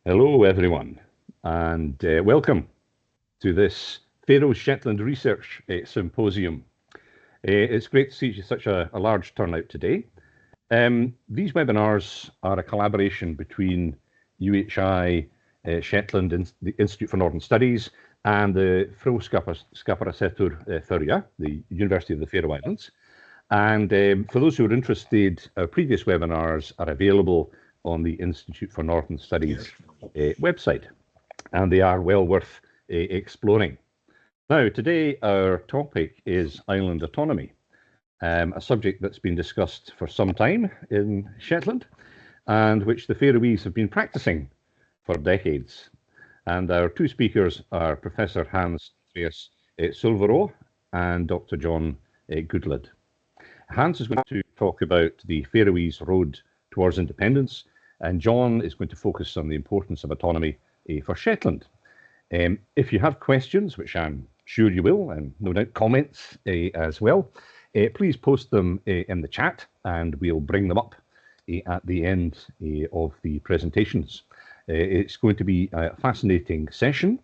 Hello, everyone, and welcome to this Faroes Shetland Research Symposium. It's great to see such a large turnout today. These webinars are a collaboration between UHI, Shetland, the Institute for Northern Studies, and the Faroese Road the University of the Faroe Islands. And for those who are interested, our previous webinars are available on the Institute for Northern Studies website, and they are well worth exploring. Now, today our topic is island autonomy, a subject that's been discussed for some time in Shetland, and which the Faroese have been practicing for decades. And our two speakers are Professor Hans Andrias Sølvará and Dr. John Goodlad. Hans is going to talk about the Faroese Road Towards Independence, and John is going to focus on the importance of autonomy for Shetland. If you have questions, which I'm sure you will, and no doubt comments as well, please post them in the chat, and we'll bring them up at the end of the presentations. It's going to be a fascinating session,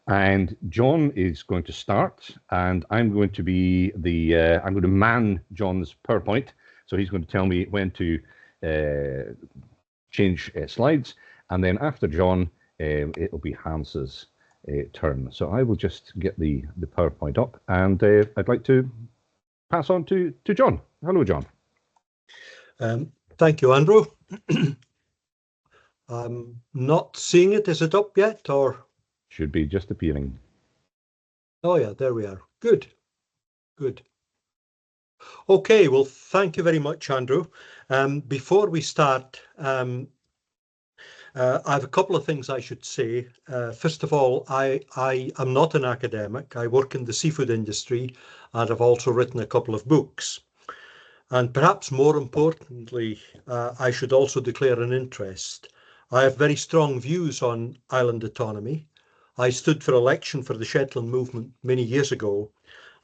and John is going to start, and I'm going to be I'm going to man John's PowerPoint, so he's going to tell me when to change slides, and then after John, it'll be Hans's turn. So I will just get the PowerPoint up, and I'd like to pass on to John. Hello, John. Thank you, Andrew. I'm not seeing it. Is it up yet, or? Should be just appearing. Oh yeah, there we are. Good, good. Okay, well, thank you very much, Andrew. Before we start, I have a couple of things I should say. First of all, I am not an academic. I work in the seafood industry, and I've also written a couple of books. And perhaps more importantly, I should also declare an interest. I have very strong views on island autonomy. I stood for election for the Shetland movement many years ago,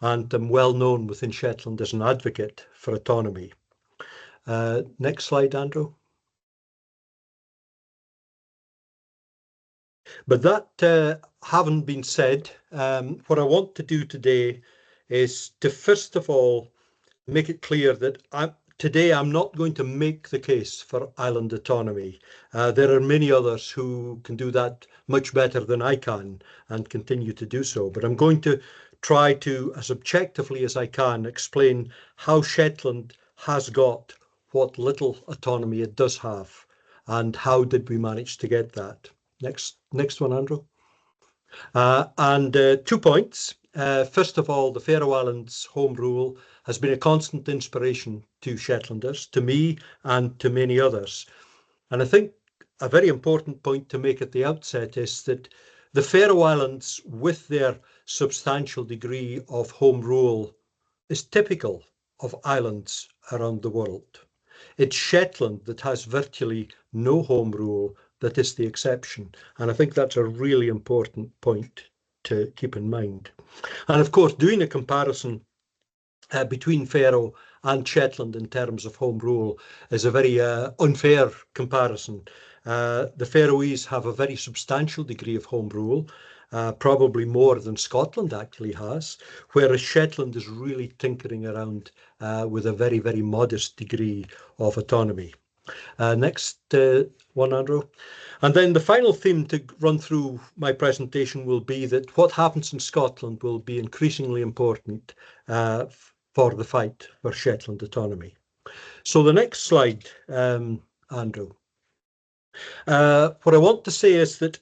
and am well known within Shetland as an advocate for autonomy. Next slide, Andrew. But that having been said, what I want to do today is to first of all make it clear that today I'm not going to make the case for island autonomy. There are many others who can do that much better than I can and continue to do so, but I'm going to try to, as objectively as I can, explain how Shetland has got what little autonomy it does have, and how did we manage to get that. Next one, Andrew. 2 points. First of all, the Faroe Islands Home Rule has been a constant inspiration to Shetlanders, to me and to many others. And I think a very important point to make at the outset is that the Faroe Islands, with their substantial degree of home rule, is typical of islands around the world. It's Shetland that has virtually no home rule that is the exception. And I think that's a really important point to keep in mind. And of course, doing a comparison between Faroe and Shetland in terms of home rule is a very unfair comparison. The Faroese have a very substantial degree of home rule, probably more than Scotland actually has, whereas Shetland is really tinkering around with a very, very modest degree of autonomy. Next one, Andrew. And then the final theme to run through my presentation will be that what happens in Scotland will be increasingly important for the fight for Shetland autonomy. So the next slide, Andrew. What I want to say is that,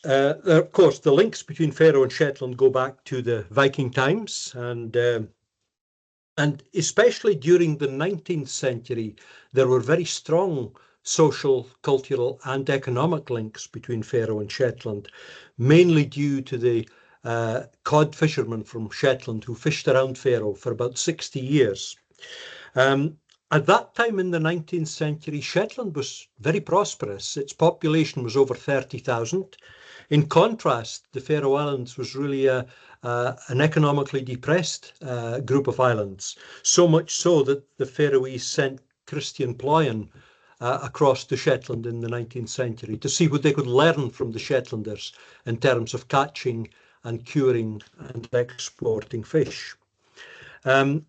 of course, the links between Faroe and Shetland go back to the Viking times, and especially during the 19th century, there were very strong social, cultural and economic links between Faroe and Shetland, mainly due to the cod fishermen from Shetland who fished around Faroe for about 60 years. At that time in the 19th century, Shetland was very prosperous. Its population was over 30,000. In contrast, the Faroe Islands was really an economically depressed group of islands, so much so that the Faroese sent Christian Ployan across to Shetland in the 19th century to see what they could learn from the Shetlanders in terms of catching and curing and exporting fish. The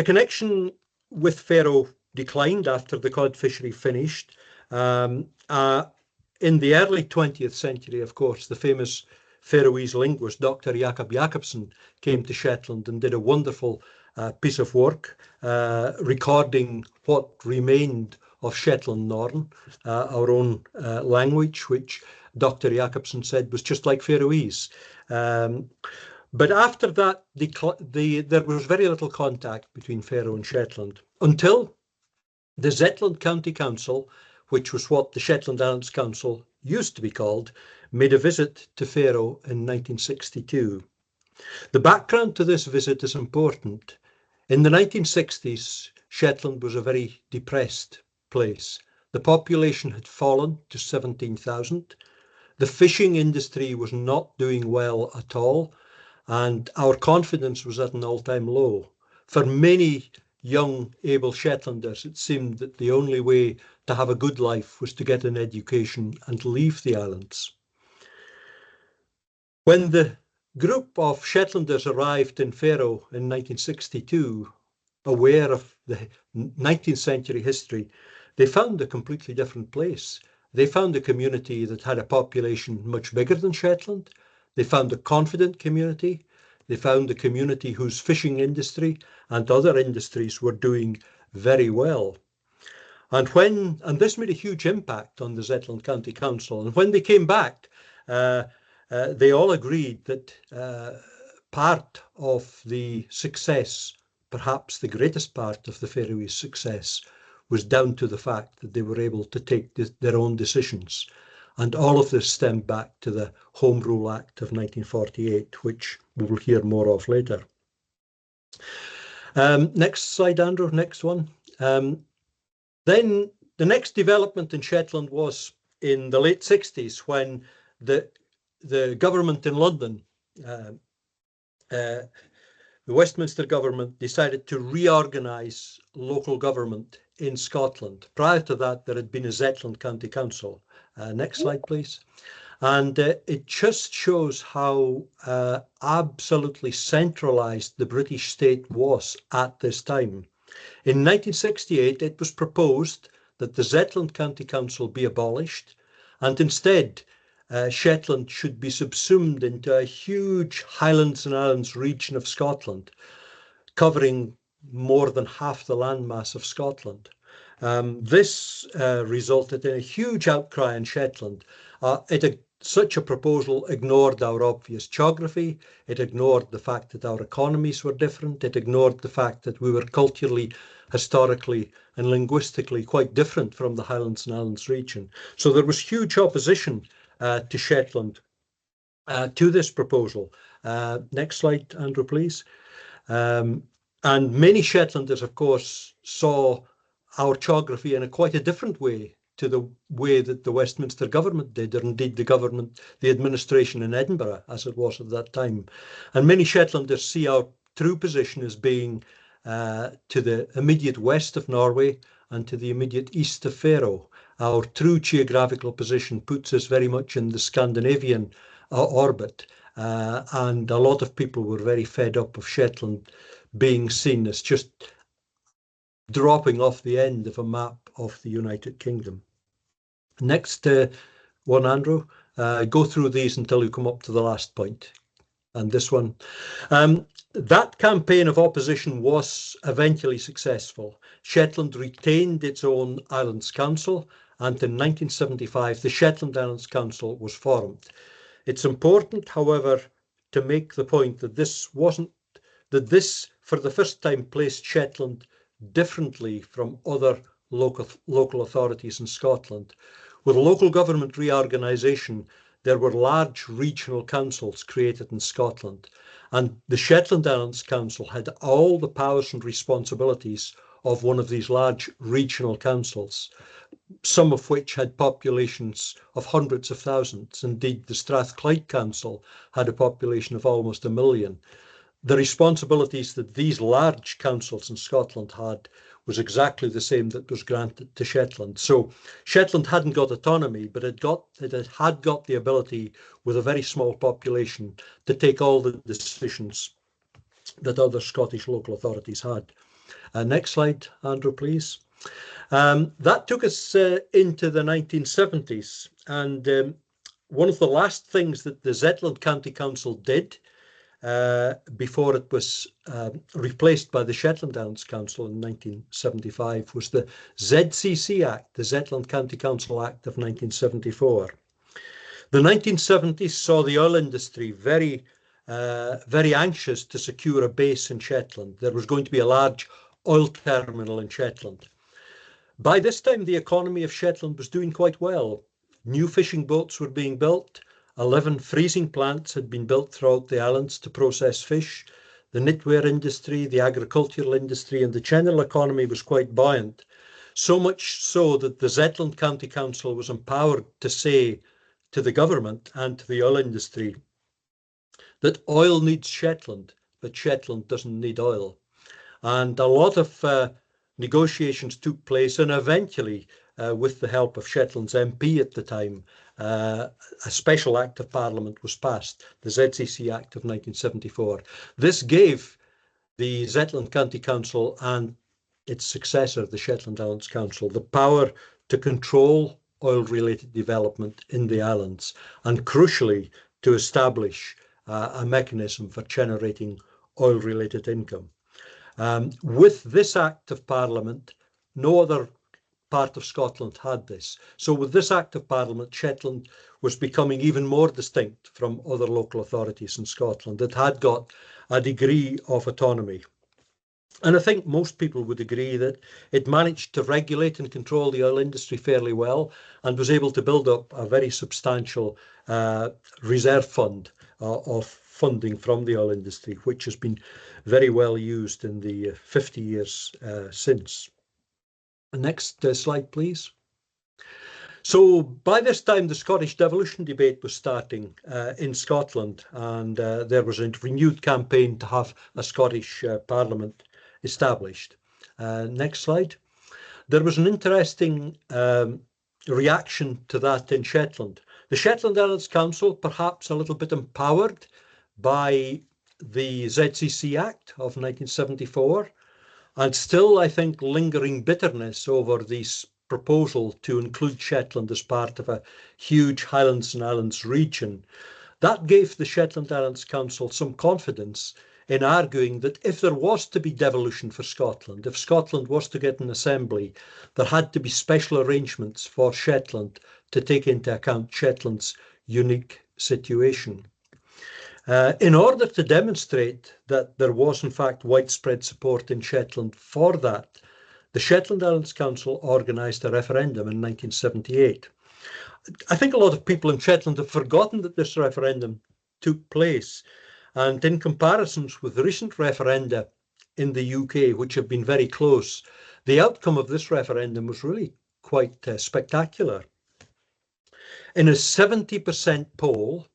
connection with Faroe declined after the cod fishery finished. In the early 20th century, of course, the famous Faroese linguist, Dr. Jakob Jakobsen, came to Shetland and did a wonderful piece of work recording what remained of Shetland Norn, our own language, which Dr. Jakobsen said was just like Faroese. But after that, there was very little contact between Faroe and Shetland until the Shetland County Council, which was what the Shetland Islands Council used to be called, made a visit to Faroe in 1962. The background to this visit is important. In the 1960s, Shetland was a very depressed place. The population had fallen to 17,000. The fishing industry was not doing well at all, and our confidence was at an all-time low. For many young, able Shetlanders, it seemed that the only way to have a good life was to get an education and leave the islands. When the group of Shetlanders arrived in Faroe in 1962, aware of the 19th century history, they found a completely different place. They found a community that had a population much bigger than Shetland. They found a confident community. They found a community whose fishing industry and other industries were doing very well. And this made a huge impact on the Shetland County Council. And when they came back, they all agreed that part of the success, perhaps the greatest part of the Faroese success, was down to the fact that they were able to take their own decisions. And all of this stemmed back to the Home Rule Act of 1948, which we will hear more of later. Next slide, Andrew, next one. Then the next development in Shetland was in the late 60s when the government in London, the Westminster government, decided to reorganise local government in Scotland. Prior to that, there had been a Shetland County Council. Next slide, please. And it just shows how absolutely centralised the British state was at this time. In 1968, it was proposed that the Shetland County Council be abolished, and instead Shetland should be subsumed into a huge Highlands and Islands region of Scotland, covering more than half the landmass of Scotland. This resulted in a huge outcry in Shetland. Such a proposal ignored our obvious geography. It ignored the fact that our economies were different. It ignored the fact that we were culturally, historically, and linguistically quite different from the Highlands and Islands region. So there was huge opposition to Shetland to this proposal. Next slide, Andrew, please. And many Shetlanders, of course, saw our geography in quite a different way to the way that the Westminster government did, or indeed the administration in Edinburgh, as it was at that time. And many Shetlanders see our true position as being to the immediate west of Norway and to the immediate east of Faroe. Our true geographical position puts us very much in the Scandinavian orbit. And a lot of people were very fed up of Shetland being seen as just dropping off the end of a map of the United Kingdom. Next one, Andrew. Go through these until you come up to the last point. And this one. That campaign of opposition was eventually successful. Shetland retained its own Islands Council, and in 1975 the Shetland Islands Council was formed. It's important, however, to make the point that this for the first time placed Shetland differently from other local authorities in Scotland. With local government reorganisation, there were large regional councils created in Scotland, and the Shetland Islands Council had all the powers and responsibilities of one of these large regional councils, some of which had populations of hundreds of thousands. Indeed, the Strathclyde Council had a population of almost 1 million. the responsibilities that these large councils in Scotland had was exactly the same that was granted to Shetland. So Shetland hadn't got autonomy, but it had got the ability, with a very small population, to take all the decisions that other Scottish local authorities had. Next slide, Andrew, please. That took us into the 1970s, and one of the last things that the Zetland County Council did before it was replaced by the Shetland Islands Council in 1975 was the ZCC Act, the Zetland County Council Act of 1974. The 1970s saw the oil industry very anxious to secure a base in Shetland. There was going to be a large oil terminal in Shetland. By this time, the economy of Shetland was doing quite well. New fishing boats were being built. 11 freezing plants had been built throughout the islands to process fish. The knitwear industry, the agricultural industry, and the general economy was quite buoyant. So much so that the Zetland County Council was empowered to say to the government and to the oil industry that oil needs Shetland, but Shetland doesn't need oil. And a lot of negotiations took place, and eventually, with the help of Shetland's MP at the time, a special act of parliament was passed, the ZCC Act of 1974. This gave the Zetland County Council and its successor, the Shetland Islands Council, the power to control oil-related development in the islands, and crucially, to establish a mechanism for generating oil-related income. With this Act of Parliament, no other part of Scotland had this. So with this Act of Parliament, Shetland was becoming even more distinct from other local authorities in Scotland that had got a degree of autonomy. And I think most people would agree that it managed to regulate and control the oil industry fairly well, and was able to build up a very substantial reserve fund of funding from the oil industry, which has been very well used in the 50 years since. Next slide, please. So by this time, the Scottish devolution debate was starting in Scotland, and there was a renewed campaign to have a Scottish Parliament established. Next slide. There was an interesting reaction to that in Shetland. The Shetland Islands Council, perhaps a little bit empowered by the ZCC Act of 1974, and still, I think, lingering bitterness over this proposal to include Shetland as part of a huge Highlands and Islands region. That gave the Shetland Islands Council some confidence in arguing that if there was to be devolution for Scotland, if Scotland was to get an assembly, there had to be special arrangements for Shetland to take into account Shetland's unique situation. In order to demonstrate that there was in fact widespread support in Shetland for that, the Shetland Islands Council organised a referendum in 1978. I think a lot of people in Shetland have forgotten that this referendum took place, and in comparisons with recent referenda in the UK, which have been very close, the outcome of this referendum was really quite spectacular. In a 70% poll,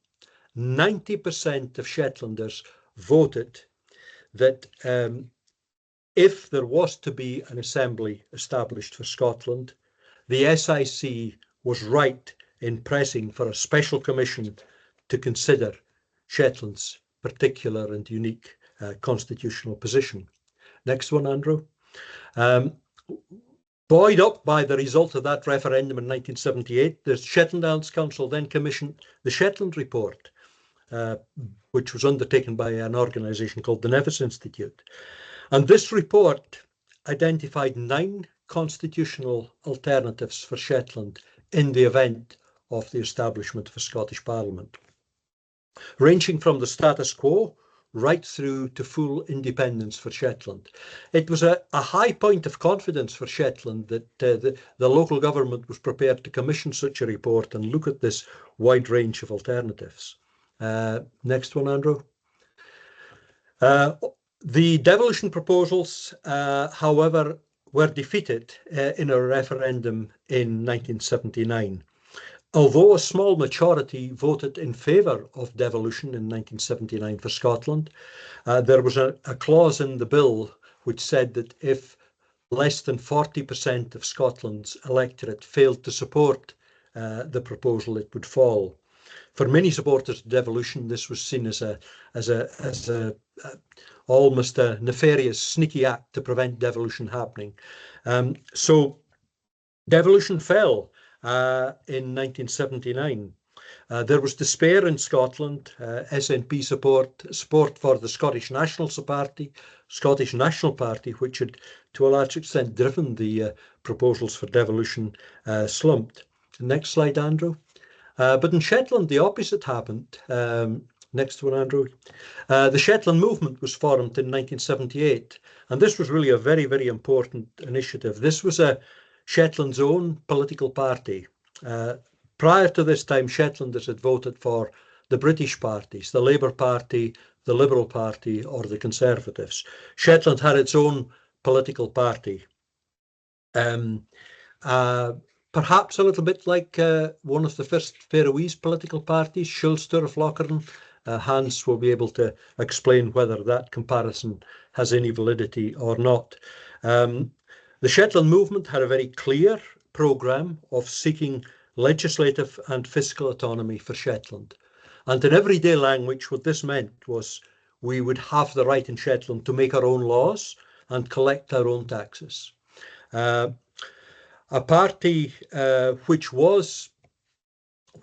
90% of Shetlanders voted that if there was to be an assembly established for Scotland, the SIC was right in pressing for a special commission to consider Shetland's particular and unique constitutional position. Next one, Andrew. Buoyed up by the result of that referendum in 1978, the Shetland Islands Council then commissioned the Shetland Report, which was undertaken by an organisation called the Nevis Institute. And this report identified 9 constitutional alternatives for Shetland in the event of the establishment of a Scottish Parliament, ranging from the status quo right through to full independence for Shetland. It was a high point of confidence for Shetland that the local government was prepared to commission such a report and look at this wide range of alternatives. Next one, Andrew. The devolution proposals, however, were defeated in a referendum in 1979. Although a small majority voted in favour of devolution in 1979 for Scotland, there was a clause in the bill which said that if less than 40% of Scotland's electorate failed to support the proposal, it would fall. For many supporters of devolution, this was seen as almost a nefarious, sneaky act to prevent devolution happening. So devolution fell in 1979. There was despair in Scotland. SNP support for the Scottish National Party, which had to a large extent driven the proposals for devolution, slumped. Next slide, Andrew. But in Shetland, the opposite happened. Next one, Andrew. The Shetland movement was formed in 1978, and this was really a very, very important initiative. This was Shetland's own political party. Prior to this time, Shetlanders had voted for the British parties, the Labour Party, the Liberal Party, or the Conservatives. Shetland had its own political party. Perhaps a little bit like one of the first Faroese political parties, Schulster of Lochern. Hans will be able to explain whether that comparison has any validity or not. The Shetland movement had a very clear programme of seeking legislative and fiscal autonomy for Shetland. And in everyday language, what this meant was we would have the right in Shetland to make our own laws and collect our own taxes. A party which was,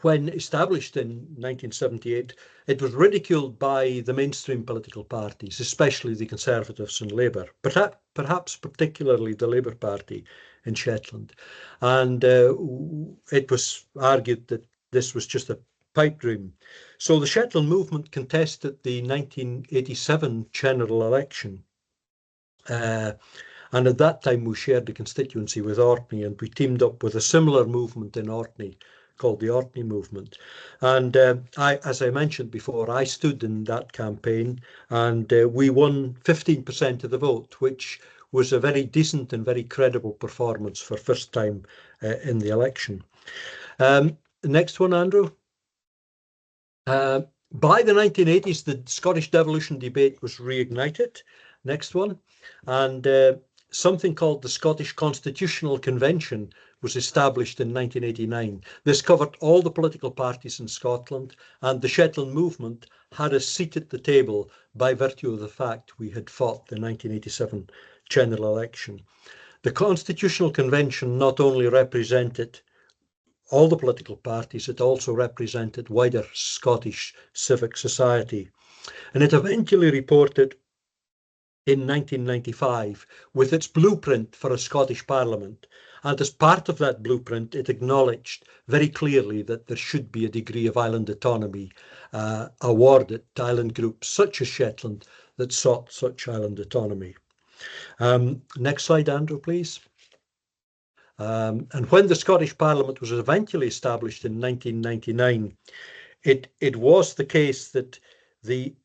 when established in 1978, it was ridiculed by the mainstream political parties, especially the Conservatives and Labour, perhaps particularly the Labour Party in Shetland. And it was argued that this was just a pipe dream. So the Shetland movement contested the 1987 general election. And at that time, we shared the constituency with Orkney, and we teamed up with a similar movement in Orkney called the Orkney Movement. And as I mentioned before, I stood in that campaign, and we won 15% of the vote, which was a very decent and very credible performance for first time in the election. Next one, Andrew. By the 1980s, the Scottish devolution debate was reignited. Next one. And something called the Scottish Constitutional Convention was established in 1989. This covered all the political parties in Scotland, and the Shetland movement had a seat at the table by virtue of the fact we had fought the 1987 general election. The Constitutional Convention not only represented all the political parties, it also represented wider Scottish civic society. And it eventually reported in 1995 with its blueprint for a Scottish Parliament. And as part of that blueprint, it acknowledged very clearly that there should be a degree of island autonomy awarded to island groups such as Shetland that sought such island autonomy. Next slide, Andrew, please. And when the Scottish Parliament was eventually established in 1999, it was the case that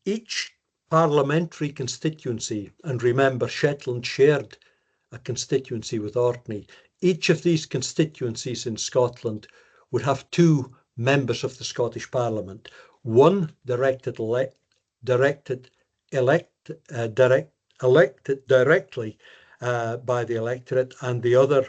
each parliamentary constituency, and remember Shetland shared a constituency with Orkney, each of these constituencies in Scotland would have two members of the Scottish Parliament, one elected directly by the electorate, and the other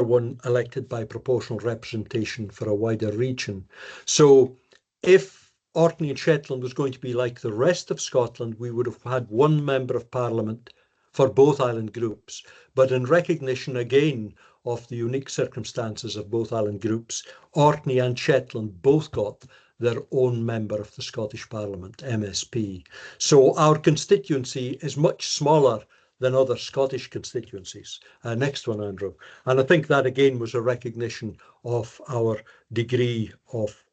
one elected by proportional representation for a wider region. So if Orkney and Shetland was going to be like the rest of Scotland, we would have had one member of Parliament for both island groups. But in recognition again of the unique circumstances of both island groups, Orkney and Shetland both got their own member of the Scottish Parliament, MSP. So our constituency is much smaller than other Scottish constituencies. Next one, Andrew. And I think that again was a recognition of our degree of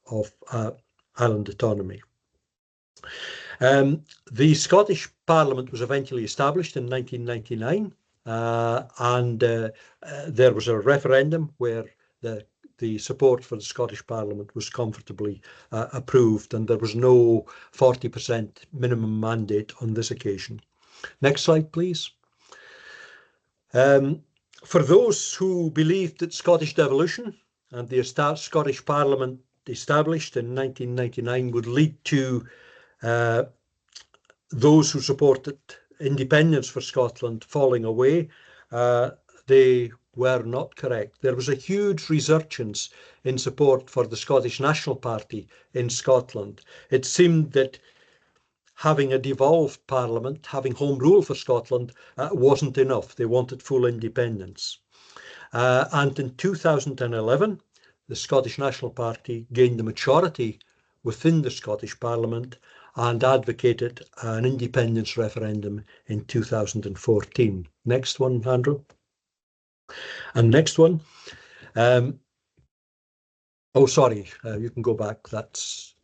island autonomy. The Scottish Parliament was eventually established in 1999, and there was a referendum where the support for the Scottish Parliament was comfortably approved, and there was no 40% minimum mandate on this occasion. Next slide, please. For those who believed that Scottish devolution and the Scottish Parliament established in 1999 would lead to those who supported independence for Scotland falling away, they were not correct. There was a huge resurgence in support for the Scottish National Party in Scotland. It seemed that having a devolved parliament, having home rule for Scotland, wasn't enough. They wanted full independence. And in 2011, the Scottish National Party gained a majority within the Scottish Parliament and advocated an independence referendum in 2014. Next one, Andrew. And next one. Oh, sorry, you can go back. That's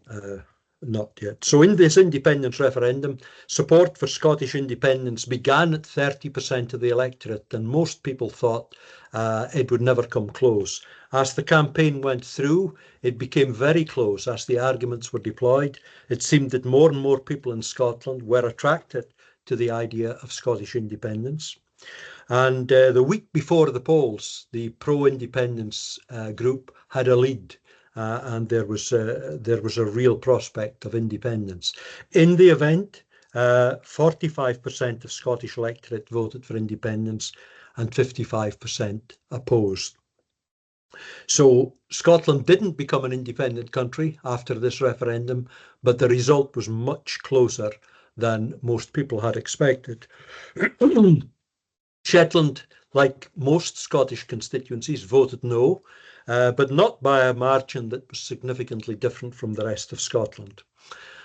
not yet. So in this independence referendum, support for Scottish independence began at 30% of the electorate, and most people thought it would never come close. As the campaign went through, it became very close as the arguments were deployed. It seemed that more and more people in Scotland were attracted to the idea of Scottish independence. And the week before the polls, the pro-independence group had a lead. And there was a real prospect of independence. In the event, 45% of Scottish electorate voted for independence and 55% opposed. So Scotland didn't become an independent country after this referendum, but the result was much closer than most people had expected. Shetland, like most Scottish constituencies, voted no, but not by a margin that was significantly different from the rest of Scotland.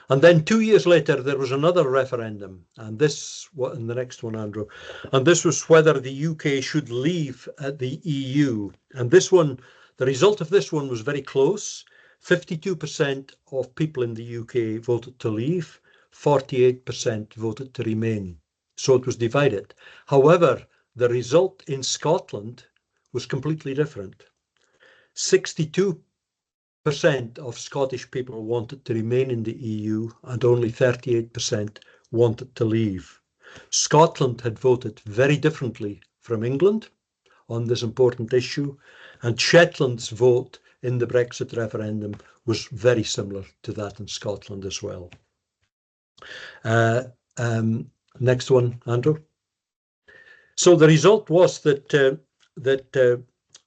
And then 2 years later, there was another referendum, and this, in the next one, Andrew, and this was whether the UK should leave the EU. And this one, the result of this one was very close. 52% of people in the UK voted to leave, 48% voted to remain. So it was divided. However, the result in Scotland was completely different. 62% of Scottish people wanted to remain in the EU and only 38% wanted to leave. Scotland had voted very differently from England on this important issue, and Shetland's vote in the Brexit referendum was very similar to that in Scotland as well. Next one, Andrew. So the result was that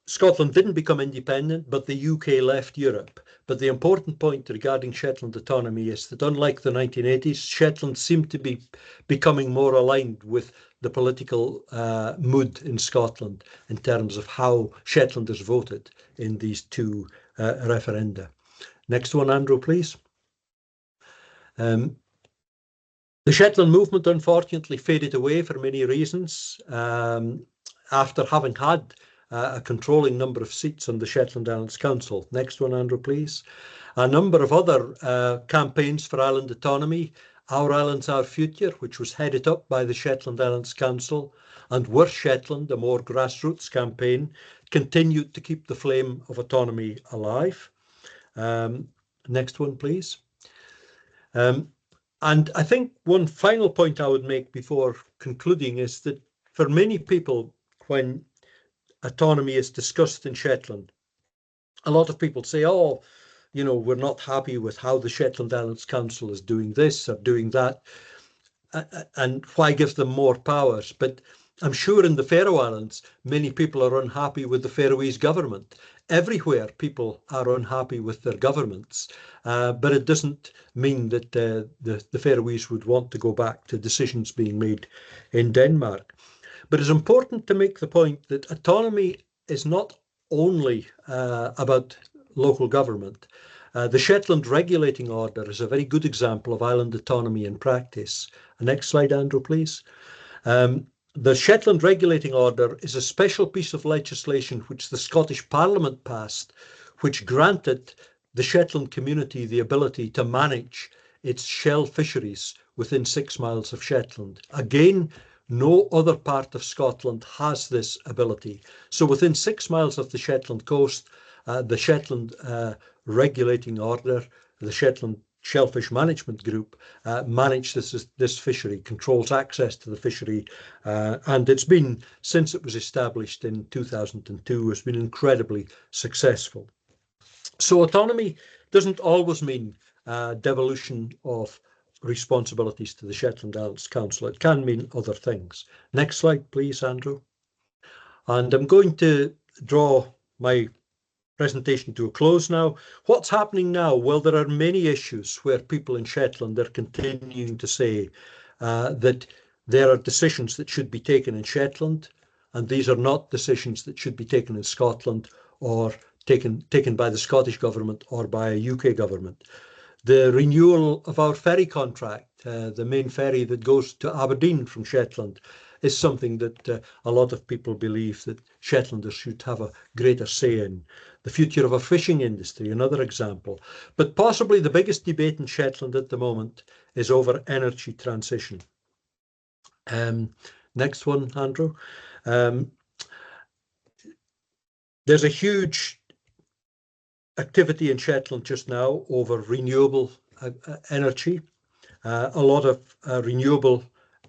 Scotland didn't become independent, but the UK left Europe. But the important point regarding Shetland autonomy is that unlike the 1980s, Shetland seemed to be becoming more aligned with the political mood in Scotland in terms of how Shetlanders voted in these two referenda. Next one, Andrew, please. The Shetland movement unfortunately faded away for many reasons after having had a controlling number of seats on the Shetland Islands Council. Next one, Andrew, please. A number of other campaigns for island autonomy, Our Islands, Our Future, which was headed up by the Shetland Islands Council, and Worth Shetland, a more grassroots campaign, continued to keep the flame of autonomy alive. Next one, please. And I think one final point I would make before concluding is that for many people, when autonomy is discussed in Shetland, a lot of people say, oh, you know, we're not happy with how the Shetland Islands Council is doing this or doing that, and why give them more powers? But I'm sure in the Faroe Islands, many people are unhappy with the Faroese government. Everywhere people are unhappy with their governments, but it doesn't mean that the Faroese would want to go back to decisions being made in Denmark. But it's important to make the point that autonomy is not only about local government. The Shetland Regulating Order is a very good example of island autonomy in practice. Next slide, Andrew, please. The Shetland Regulating Order is a special piece of legislation which the Scottish Parliament passed, which granted the Shetland community the ability to manage its shell fisheries within 6 miles of Shetland. Again, no other part of Scotland has this ability. So within 6 miles of the Shetland coast, the Shetland Regulating Order, the Shetland Shellfish Management Group, manage this fishery, controls access to the fishery, and it's been, since it was established in 2002, has been incredibly successful. So autonomy doesn't always mean devolution of responsibilities to the Shetland Islands Council. It can mean other things. Next slide, please, Andrew. And I'm going to draw my presentation to a close now. What's happening now? Well, there are many issues where people in Shetland are continuing to say that there are decisions that should be taken in Shetland, and these are not decisions that should be taken in Scotland or taken by the Scottish government or by a UK government. The renewal of our ferry contract, the main ferry that goes to Aberdeen from Shetland, is something that a lot of people believe that Shetlanders should have a greater say in. The future of our fishing industry, another example. But possibly the biggest debate in Shetland at the moment is over energy transition. Next one, Andrew. There's a huge activity in Shetland just now over renewable energy. A lot of renewable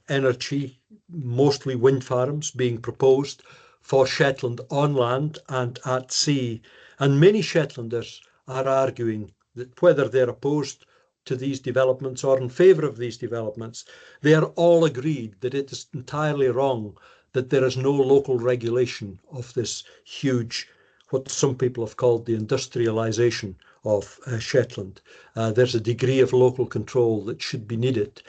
energy, mostly wind farms, being proposed for Shetland on land and at sea. And many Shetlanders are arguing that whether they're opposed to these developments or in favour of these developments, they are all agreed that it is entirely wrong that there is no local regulation of this huge, what some people have called the industrialisation of Shetland. There's a degree of local control that should be needed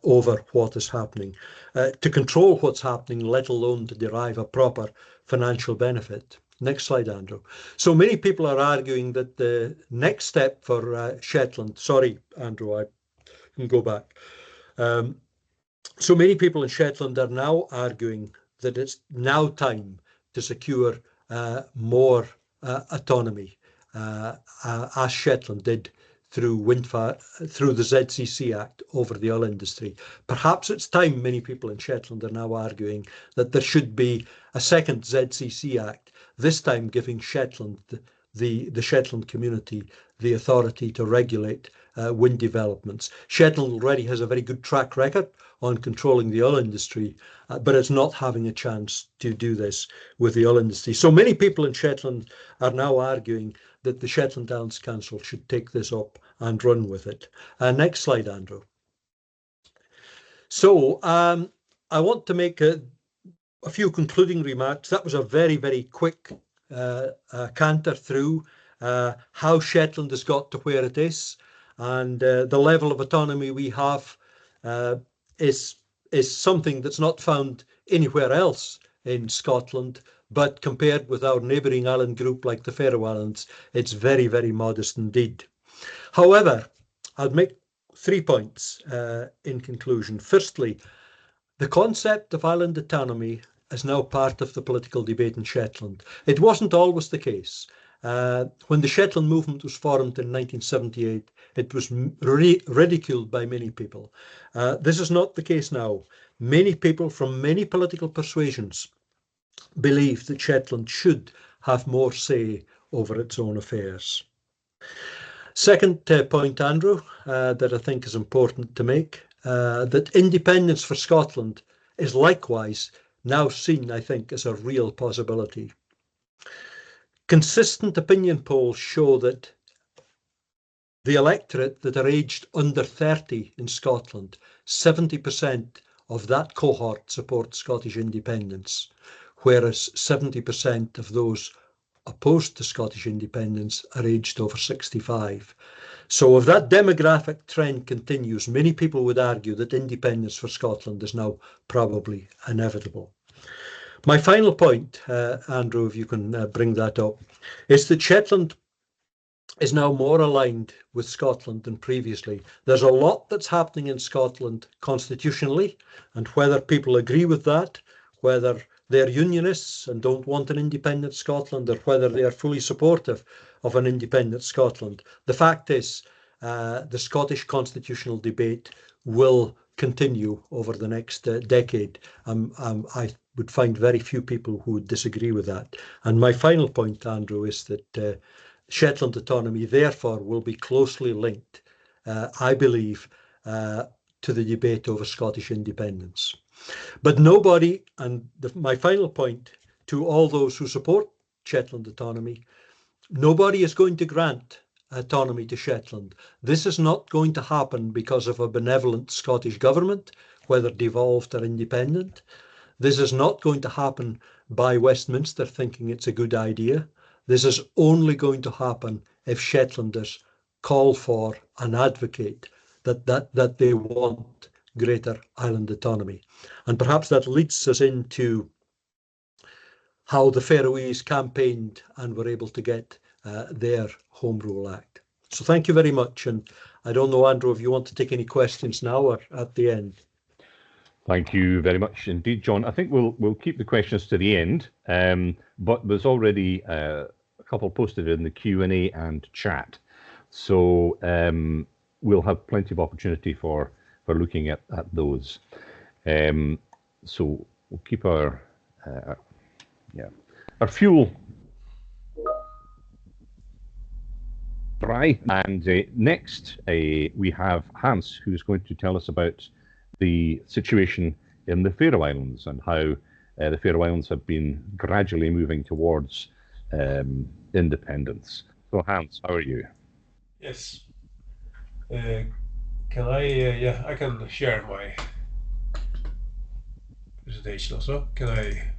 over what is happening, to control what's happening, let alone to derive a proper financial benefit. Next slide, Andrew. So many people are arguing that the next step for Shetland, sorry, Andrew, I can go back. So many people in Shetland are now arguing that it's now time to secure more autonomy, as Shetland did through the ZCC Act over the oil industry. Perhaps it's time, many people in Shetland are now arguing, that there should be a second ZCC Act, this time giving Shetland, the Shetland community, the authority to regulate wind developments. Shetland already has a very good track record on controlling the oil industry, but it's not having a chance to do this with the oil industry. So many people in Shetland are now arguing that the Shetland Islands Council should take this up and run with it. Next slide, Andrew. So I want to make a few concluding remarks. That was a very, very quick canter through how Shetland has got to where it is, and the level of autonomy we have is something that's not found anywhere else in Scotland, but compared with our neighbouring island group like the Faroe Islands, it's very, very modest indeed. However, I'll make 3 points in conclusion. Firstly, the concept of island autonomy is now part of the political debate in Shetland. It wasn't always the case. When the Shetland movement was formed in 1978, it was ridiculed by many people. This is not the case now. Many people from many political persuasions believe that Shetland should have more say over its own affairs. Second point, Andrew, that I think is important to make, that independence for Scotland is likewise now seen, I think, as a real possibility. Consistent opinion polls show that the electorate that are aged under 30 in Scotland, 70% of that cohort support Scottish independence, whereas 70% of those opposed to Scottish independence are aged over 65. So if that demographic trend continues, many people would argue that independence for Scotland is now probably inevitable. My final point, Andrew, if you can bring that up, is that Shetland is now more aligned with Scotland than previously. There's a lot that's happening in Scotland constitutionally, and whether people agree with that, whether they're unionists and don't want an independent Scotland, or whether they are fully supportive of an independent Scotland, the fact is the Scottish constitutional debate will continue over the next decade. I would find very few people who would disagree with that. And my final point, Andrew, is that Shetland autonomy, therefore, will be closely linked I believe, to the debate over Scottish independence. But nobody, and my final point to all those who support Shetland autonomy, nobody is going to grant autonomy to Shetland. This is not going to happen because of a benevolent Scottish government, whether devolved or independent. This is not going to happen by Westminster thinking it's a good idea. This is only going to happen if Shetlanders call for and advocate that they want greater island autonomy. And perhaps that leads us into how the Faroese campaigned and were able to get their Home Rule Act. So thank you very much. And I don't know, Andrew, if you want to take any questions now or at the end. Thank you very much indeed, John. I think we'll keep the questions to the end, but there's already a couple posted in the Q&A and chat. So we'll have plenty of opportunity for looking at those. So we'll keep our fuel dry. And next we have Hans, who's going to tell us about the situation in the Faroe Islands and how the Faroe Islands have been gradually moving towards independence. So Hans, how are you? Yes. Can I, I can share my presentation also. Can I?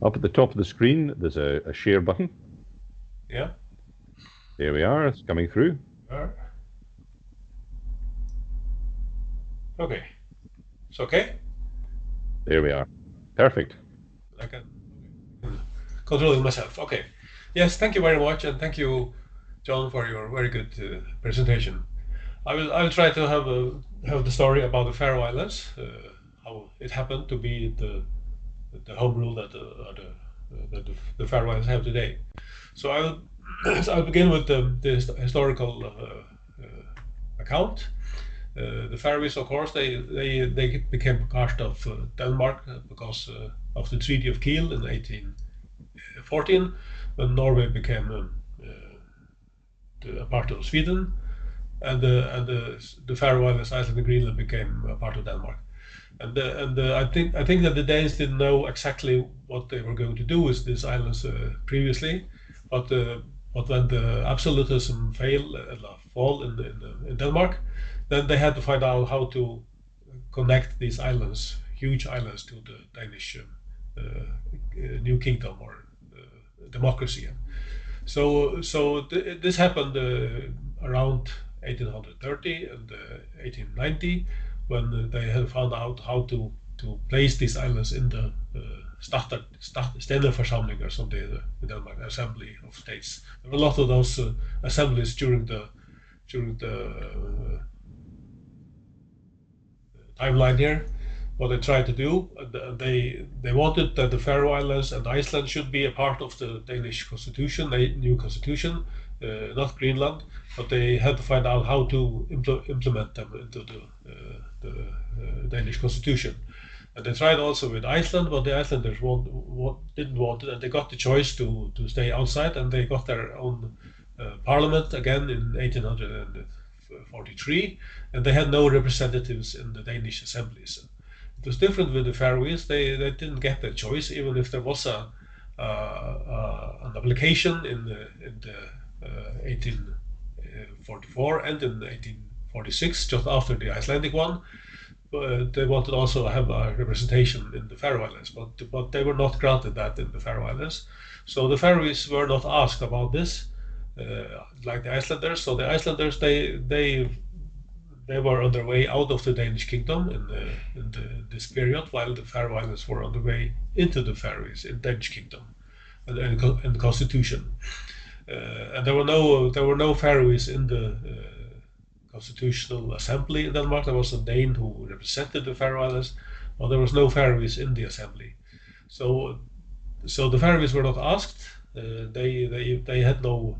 Up at the top of the screen, there's a share button. Yeah. There we are, it's coming through. Okay. It's okay? There we are. Perfect. I can control it myself. Okay. Yes, thank you very much, and thank you, John, for your very good presentation. I will try to have the story about the Faroe Islands, how it happened to be the home rule that the Faroe Islands have today. So I'll begin with the historical account. The Faroese, of course, they became part of Denmark because of the Treaty of Kiel in 1814, when Norway became a part of Sweden, and the Faroe Islands, Iceland, and Greenland became a part of Denmark. And I think that the Danes didn't know exactly what they were going to do with these islands previously, but when the absolutism fall in Denmark, then they had to find out how to connect these islands, huge islands, to the Danish new kingdom or democracy. So this happened around 1830 and 1890, when they had found out how to place these islands in the Stænderforsamlinger, som det hedder in Denmark, Assembly of States. There were a lot of those assemblies during the timeline here. What they tried to do, they wanted that the Faroe Islands and Iceland should be a part of the Danish constitution, the new constitution, not Greenland, but they had to find out how to implement them into the Danish constitution. And they tried also with Iceland, but the Icelanders didn't want it, and they got the choice to stay outside, and they got their own parliament again in 1843, and they had no representatives in the Danish assemblies. It was different with the Faroese. They didn't get that choice, even if there was an application in the 1844 and in 1846, just after the Icelandic one. They wanted also to have a representation in the Faroe Islands, but they were not granted that in the Faroe Islands. So the Faroese were not asked about this, like the Icelanders. So the Icelanders, they were on their way out of the Danish kingdom in this period, while the Faroe Islands were on the way into the Faroese in Danish kingdom and the constitution. And there were no Faroese in the Constitutional Assembly in Denmark. There was a Dane who represented the Faroe Islands, but there was no Faroese in the assembly. So the Faroese were not asked. They had no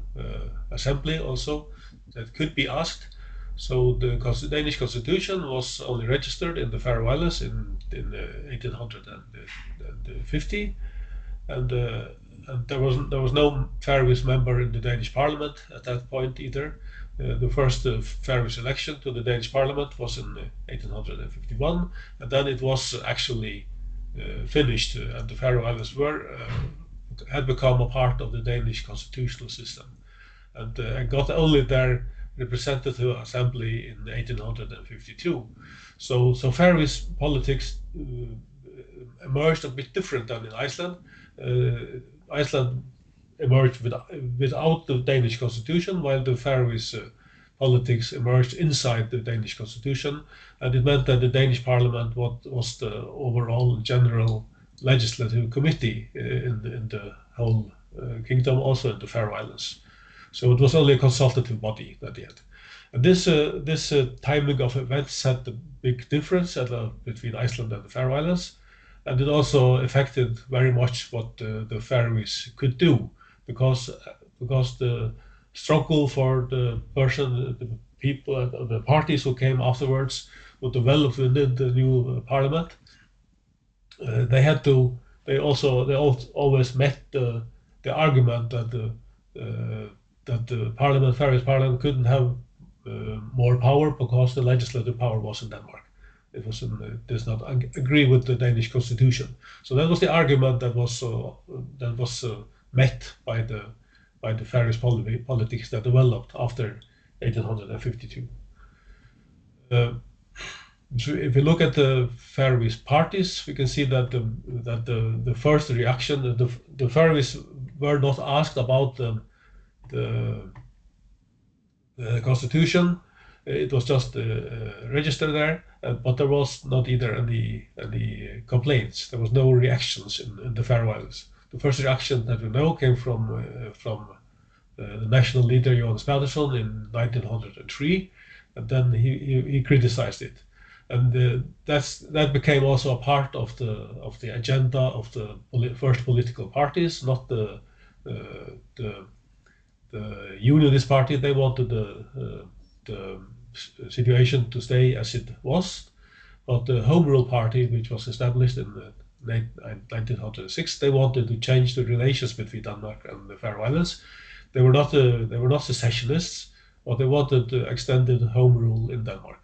assembly also that could be asked. So the Danish constitution was only registered in the Faroe Islands in 1850, and there was no Faroese member in the Danish Parliament at that point either. The first Faroese election to the Danish Parliament was in 1851, and then it was actually finished, and the Faroe Islands had become a part of the Danish constitutional system, and got only their representative assembly in 1852. So Faroese politics emerged a bit different than in Iceland. Iceland emerged without the Danish constitution, while the Faroese politics emerged inside the Danish constitution, and it meant that the Danish parliament was the overall general legislative committee in the whole kingdom, also in the Faroe Islands. So it was only a consultative body that they had. And this timing of events had the big difference between Iceland and the Faroe Islands, and it also affected very much what the Faroese could do, because the struggle for the people, the parties who came afterwards would develop within the new parliament. They always met the argument that the Faroese parliament couldn't have more power because the legislative power was in Denmark. It does not agree with the Danish constitution. So that was the argument that was met by the Faroese politics that developed after 1852. So if you look at the Faroese parties, we can see that the first reaction, the Faroese were not asked about the constitution. It was just registered there, but there was not either any complaints. There was no reactions in the Faroe Islands. The first reaction that we know came from the national leader Johan Spadesson in 1903, and then he criticized it, and that became also a part of the agenda of the first political parties, not the Unionist Party. They wanted the situation to stay as it was, but the Home Rule Party, which was established in 1906, they wanted to change the relations between Denmark and the Faroe Islands. They were not secessionists, but they wanted extended home rule in Denmark,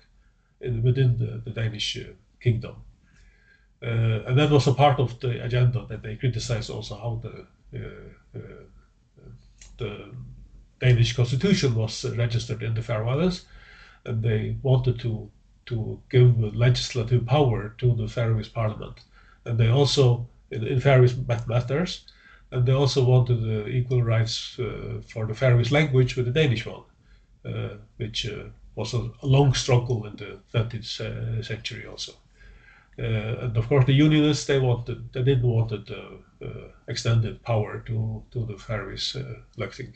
within the Danish kingdom, and that was a part of the agenda that they criticized also how the Danish constitution was registered in the Faroe Islands, and they wanted to give legislative power to the Faroese parliament, and they also in Faroese matters, and they also wanted equal rights for the Faroese language with the Danish one, which was a long struggle in the 20th century also. And of course the Unionists, they didn't want extended power to the Faroese Lagting.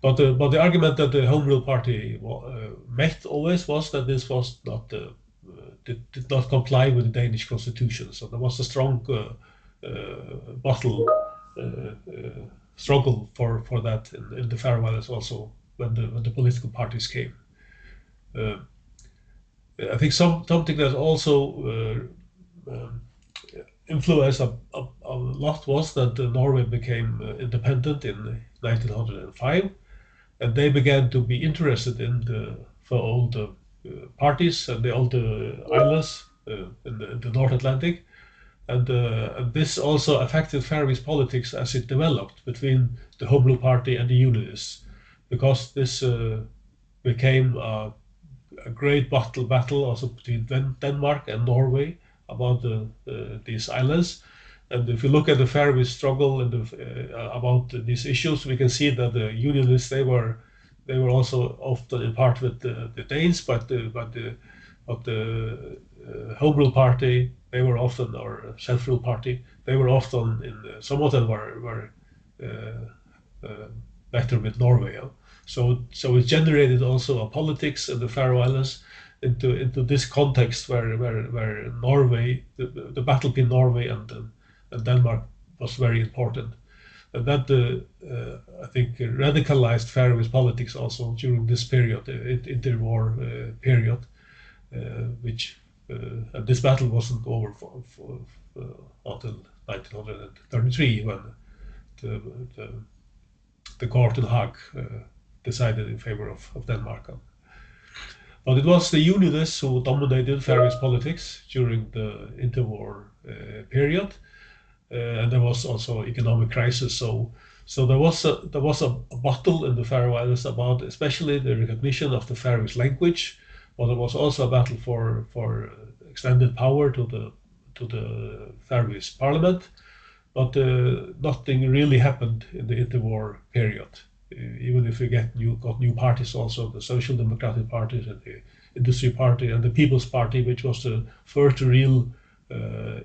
But the argument that the Home Rule Party met always was that this was not did not comply with the Danish constitution. So there was a strong struggle for that in the Faroe Islands also when the political parties came. I think something that also influenced a lot was that Norway became independent in 1905. And they began to be interested for all the parties and all the islands in the North Atlantic, and this also affected Faroese politics as it developed between the Home Rule Party and the Unionists, because this became a great battle also between Denmark and Norway about these islands. And if you look at the Faroese struggle about these issues, we can see that the Unionists they were also often in part with the Danes, but the Home Rule Party they were often, or Self-Rule Party, they were often some of them were better with Norway. So it generated also a politics in the Faroe Islands into this context where Norway, the battle between Norway and Denmark was very important, and that I think radicalized Faroese politics also during this period, interwar period, which this battle wasn't over until 1933 the court in Hague decided in favor of Denmark. But it was the Unionists who dominated Faroese politics during the interwar period, and there was also economic crisis. So there was a battle in the Faroe Islands about especially the recognition of the Faroese language, but there was also a battle for extended power to the Faroese parliament. But nothing really happened in the interwar period. Even if we got new parties also, the Social Democratic Party and the Industry Party and the People's Party, which was the first real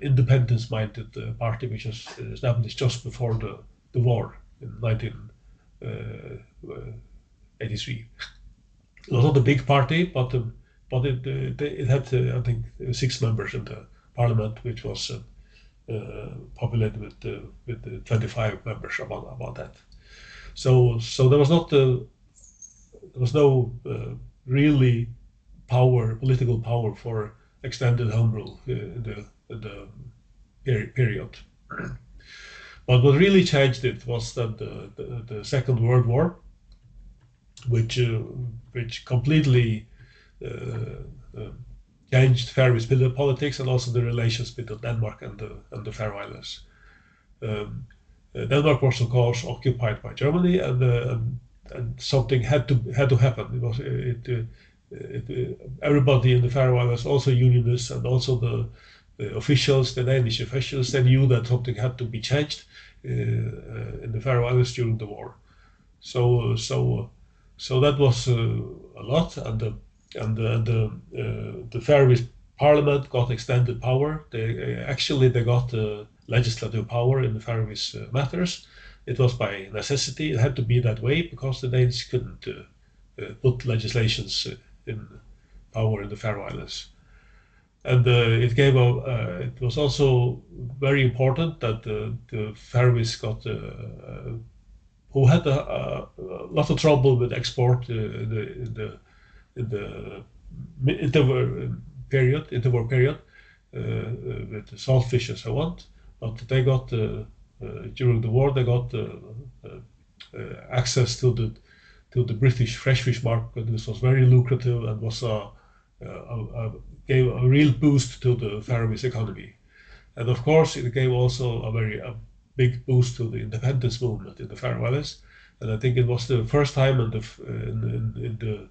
independence-minded party, which was established just before the war in 1983. It was not a big party, but it had, I think, 6 members in the parliament, which was populated with 25 members about that. So there was no really political power for extended home rule in the period. But what really changed it was that the Second World War, which completely changed Faroese politics and also the relations between Denmark and the Faroe Islands. Denmark was of course occupied by Germany, and something had to happen. Everybody in the Faroe Islands, also unionists and also the officials, the Danish officials, they knew that something had to be changed in the Faroe Islands during the war. So that was a lot, and the Faroese Parliament got extended power. They got legislative power in the Faroese matters. It was by necessity. It had to be that way because the Danes couldn't put legislations in power in the Faroe Islands. And it was also very important that the Faroese got who had a lot of trouble with export in the interwar period with the saltfish and so on. But they got during the war they got access to the British fresh fish market. This was very lucrative and was gave a real boost to the Faroese economy. And of course, it gave also a big boost to the independence movement in the Faroe Islands. And I think it was the first time in the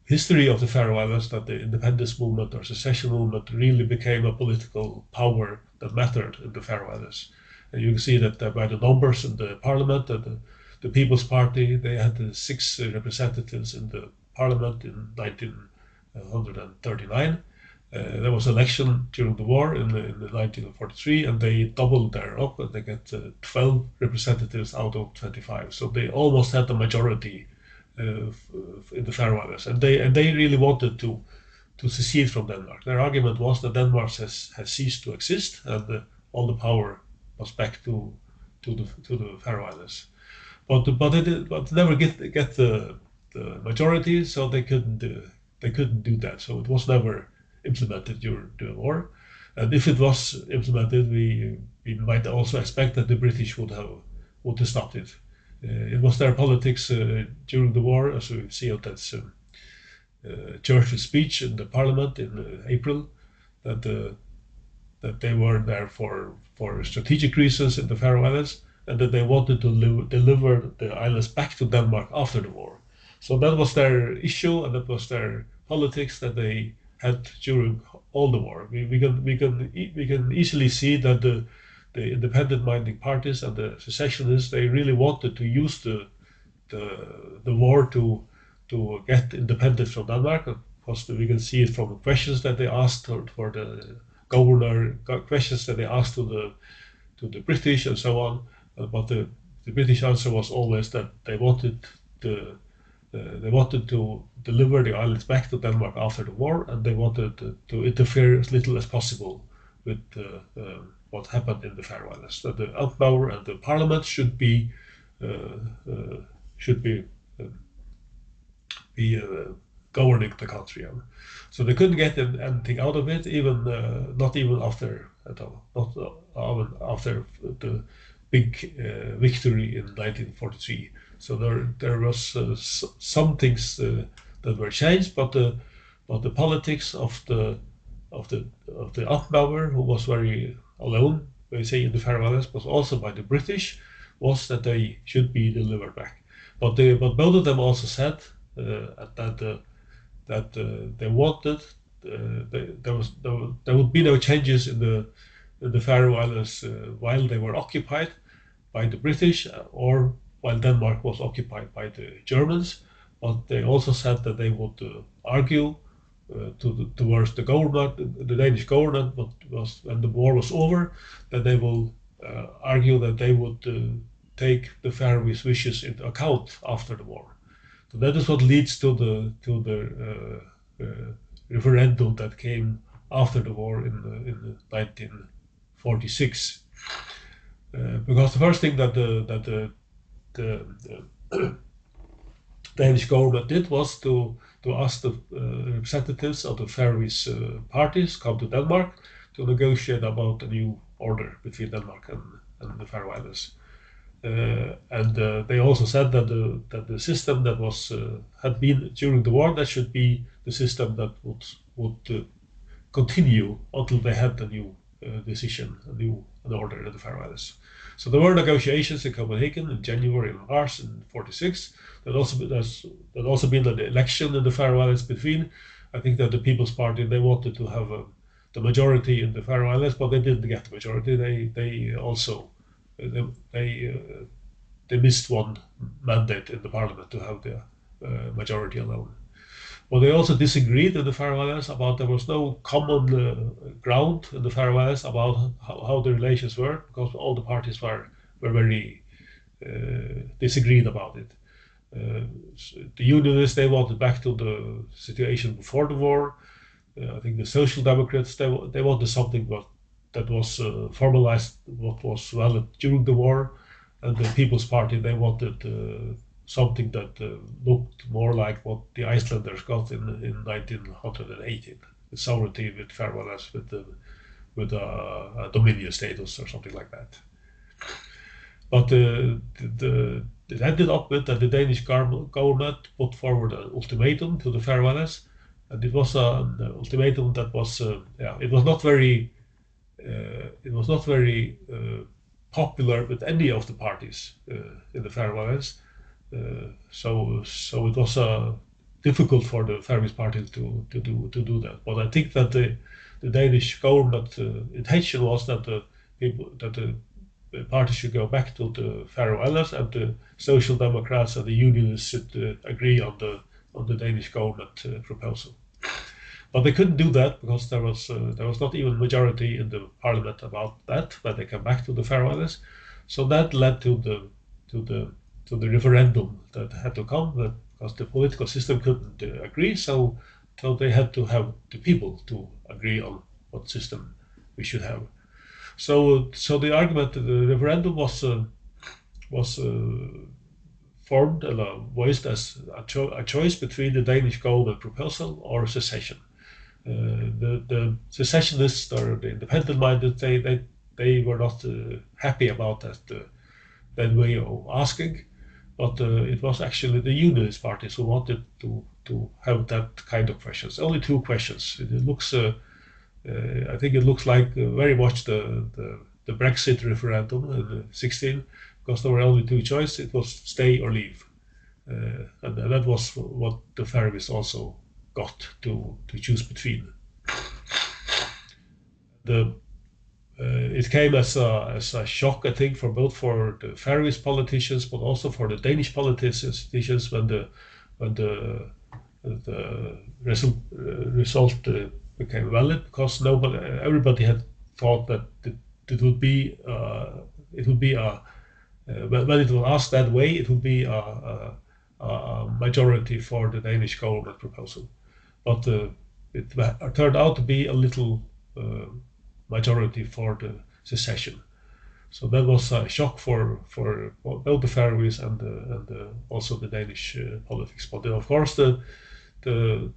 history of the Faroe Islands that the independence movement or secession movement really became a political power that mattered in the Faroe Islands. And you can see that by the numbers in the parliament, the People's Party, they had 6 representatives in the parliament in 1939. There was election during the war in 1943, and they doubled their up, and they get 12 representatives out of 25. So they almost had the majority in the Faroe Islands, and they really wanted to secede from Denmark. Their argument was that Denmark has ceased to exist, and all the power was back to the Faroe Islands. But never get the majority, so they couldn't do that. So it was never implemented during the war, and if it was implemented, we might also expect that the British would have stopped it. It was their politics during the war, as we see of that Churchill's speech in the Parliament in April, that they were there for strategic reasons in the Faroe Islands, and that they wanted to deliver the islands back to Denmark after the war. So that was their issue, and that was their politics that they had during all the war. We can easily see that the independent-minded parties and the secessionists, they really wanted to use the war to get independence from Denmark. Of course, we can see it from questions that they asked for the governor, questions that they asked to the British and so on. But the British answer was always that they wanted to deliver the islands back to Denmark after the war, and they wanted to interfere as little as possible with what happened in the Faroe Islands. That the Outpower and the Parliament should be governing the country. So they couldn't get anything out of it, even not even after the big victory in 1943. So there was some things that were changed, but the politics of the Afbauer, who was very alone, we say in the Faroe Islands, but also by the British, was that they should be delivered back. But both of them also said that they wanted there would be no changes in the Faroe Islands while they were occupied by the British or while Denmark was occupied by the Germans. But they also said that they would argue towards the government, the Danish government, when the war was over, that they will argue that they would take the Faroese wishes into account after the war. So that is what leads to the referendum that came after the war in 1946. Because the first thing that the Danish government did was to ask the representatives of the Faroese parties come to Denmark to negotiate about a new order between Denmark and the Faroe Islands. And they also said that the system that had been during the war, that should be the system that would continue until they had a new decision, an order in the Faroe Islands. So there were negotiations in Copenhagen in January and March in '46. There'd also been an election in the Faroe Islands between. I think that the People's Party, they wanted to have the majority in the Faroe Islands, but they didn't get the majority. They missed one mandate in the parliament to have the majority alone. But they also disagreed in the Faroe Islands about there was no common ground in the Faroe Islands about how the relations were, because all the parties were very disagreed about it. The Unionists, they wanted back to the situation before the war. I think the Social Democrats, they wanted something that was formalized, what was valid during the war, and the People's Party, they wanted something that looked more like what the Icelanders got in 1918, the sovereignty with Faroe Islands with a dominion status or something like that. But it ended up with that the Danish government put forward an ultimatum to the Faroe Islands, and it was an ultimatum that was it was not very popular with any of the parties in the Faroe Islands. So it was difficult for the Faroese party to do that. But I think that the Danish government intention was that the party should go back to the Faroe Islands, and the Social Democrats and the Unionists should agree on the Danish government proposal. But they couldn't do that because there was not even a majority in the parliament about that when they came back to the Faroe Islands. So that led to the referendum that had to come, because the political system couldn't agree. So they had to have the people to agree on what system we should have. So the argument, the referendum was formed and voiced as a choice between the Danish government proposal or secession. The secessionists or the independent-minded, they were not happy about that way of asking, but it was actually the Unionist parties who wanted to have that kind of questions. Only two questions. It looks, I think it looks like very much the Brexit referendum in 16, because there were only two choices. It was stay or leave, and that was what the Faroese also got to choose between. It came as a shock, I think, for the Faroese politicians, but also for the Danish politicians when the result became valid, because everybody had thought that it would be when it was asked that way, it would be a majority for the Danish government proposal. But it turned out to be a little majority for the secession. So that was a shock for both the Faroese and also the Danish politics. But of course, the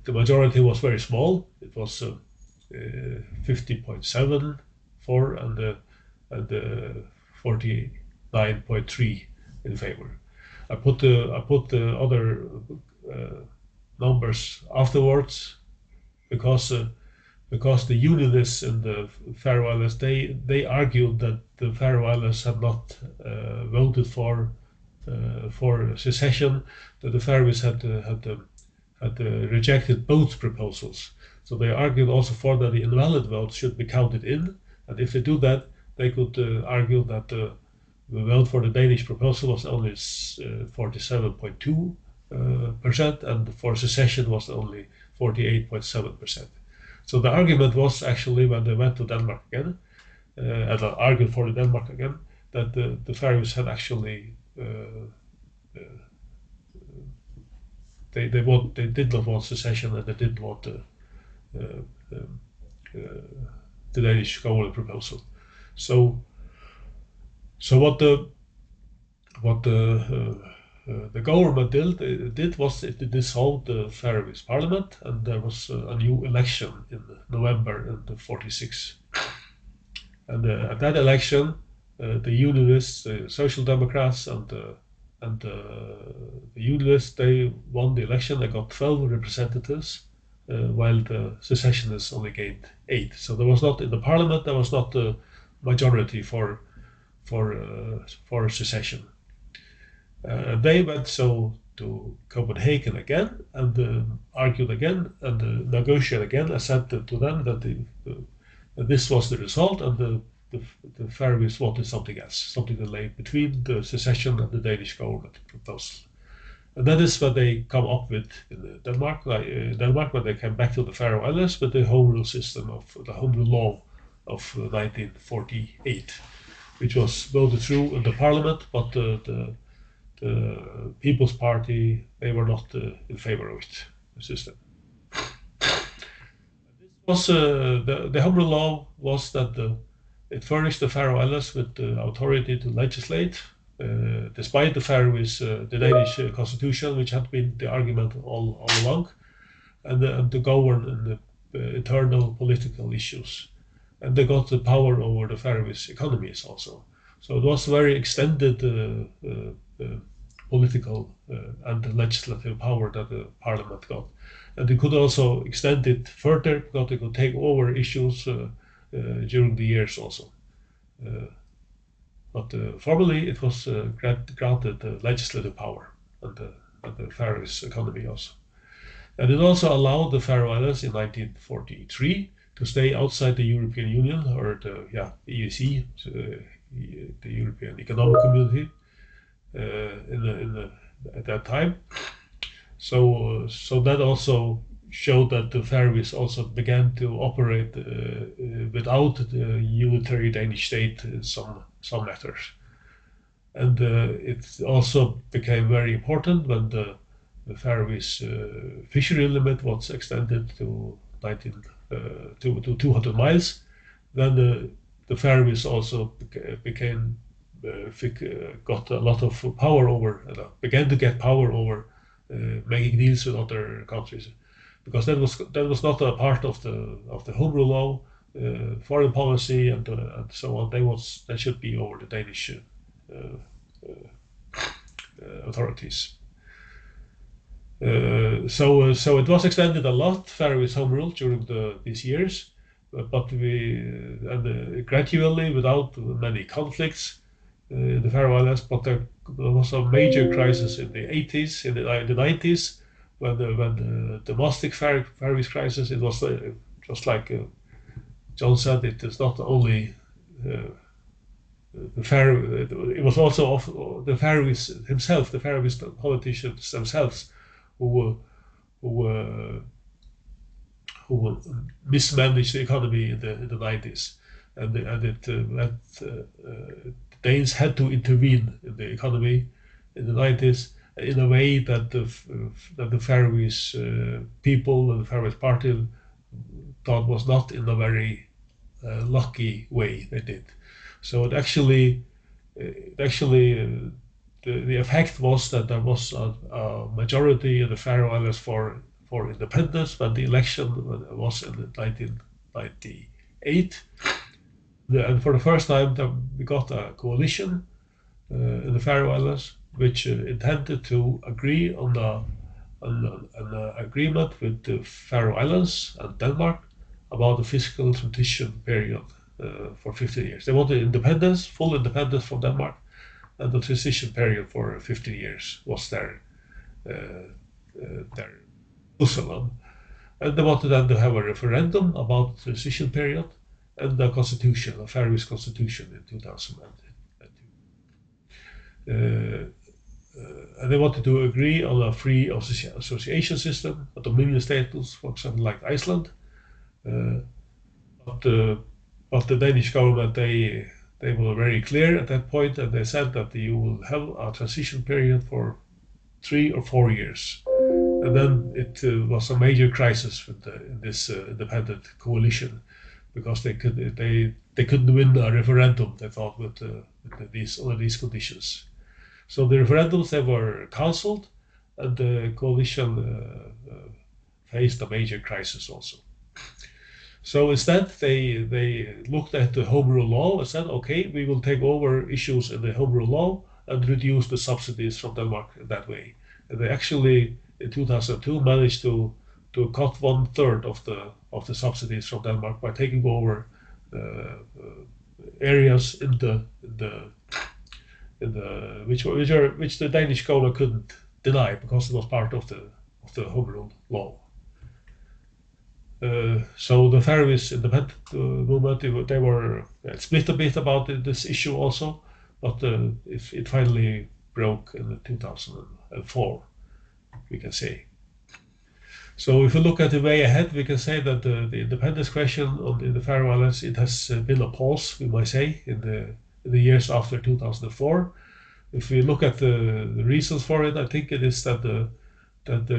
majority was very small. It was 50.7 for and 48 9.3 in favor. I put the other numbers afterwards because the Unionists in the Faroe Islands, they argued that the Faroe Islands had not voted for secession, that the Faroes had rejected both proposals. So they argued also for that the invalid votes should be counted in, and if they do that, they could argue that the vote for the Danish proposal was only 47.2%, and for secession was only 48.7%. So the argument was actually, when they went to Denmark again, and argued for Denmark again, that the Faroes had actually they did not want secession, and they didn't want the Danish government proposal. So what the government did was it dissolved the Faroese parliament, and there was a new election in November in '46. And at that election, the Unionists, the Social Democrats, and the Unionists, they won the election. They got 12 representatives, while the secessionists only gained 8. So there was not, in the parliament, there was not a majority for secession. They went to Copenhagen again and argued again and negotiated again. I said to them that this was the result, and the Faroes wanted something else, something that lay between the secession and the Danish government proposal. And that is what they come up with in Denmark. Denmark, when they came back to the Faroe Islands, with the home rule system of the home rule law of 1948, which was voted through in the parliament, but the People's Party, they were not in favor of it, the system. This was the home rule law was that it furnished the Faroe Islands with the authority to legislate, despite the Faroese, the Danish constitution, which had been the argument all along, and to govern in the internal political issues. And they got the power over the Faroese economies also. So it was very extended political and legislative power that the parliament got. And they could also extend it further, because they could take over issues during the years also. But formally it was granted legislative power and the Faroese economy also. And it also allowed the Faroe Islands in 1943 to stay outside the European Union, or the EEC, the European Economic Community, at that time. So that also showed that the Faroes also began to operate without the unitary Danish state in some matters. And it also became very important when the Faroese fishery limit was extended to 200 miles. Then the Faroes also got a lot of power over, began to get power over making deals with other countries, because that was not a part of the home rule law, foreign policy, and so on. They should be over the Danish authorities. So it was extended a lot, Faroese home rule, during these years, but gradually, without many conflicts in the Faroe Islands. But there was a major crisis in the 80s, in the 90s, when the domestic Faroese crisis. It was just like John said, it is not only the Faroe, it was also the Faroes himself, the Faroese politicians themselves, who mismanaged the economy in the 90s, and Danes had to intervene in the economy in the 90s in a way that the Faroese people and the Faroese party thought was not in a very lucky way they did. So it actually the effect was that there was a majority in the Faroe Islands for independence when the election was in 1998. And for the first time we got a coalition in the Faroe Islands, which intended to agree on an agreement with the Faroe Islands and Denmark about the fiscal transition period for 15 years. They wanted independence, full independence from Denmark, and the transition period for 15 years was their proposal. And they wanted then to have a referendum about the transition period and the constitution, the Faroese constitution in 2002. And they wanted to agree on a free association system, a dominion status, for example, like Iceland. But the Danish government, they were very clear at that point, and they said that you will have a transition period for 3 or 4 years. And then it was a major crisis with this independent coalition, because they couldn't win a referendum, they thought, with all these conditions. So the referendums, they were cancelled, and the coalition faced a major crisis also. So instead, they looked at the Home Rule law and said, okay, we will take over issues in the Home Rule law and reduce the subsidies from Denmark in that way. And they actually, in 2002, managed to cut 1/3 of the subsidies from Denmark by taking over areas which the Danish government couldn't deny because it was part of the Home Rule law. So the Faroese independent movement, they were split a bit about this issue also, but it finally broke in 2004, we can say. So if we look at the way ahead, we can say that the independence question in the Faroe Islands, it has been a pause, we might say, in the years after 2004. If we look at the reasons for it, I think it is that the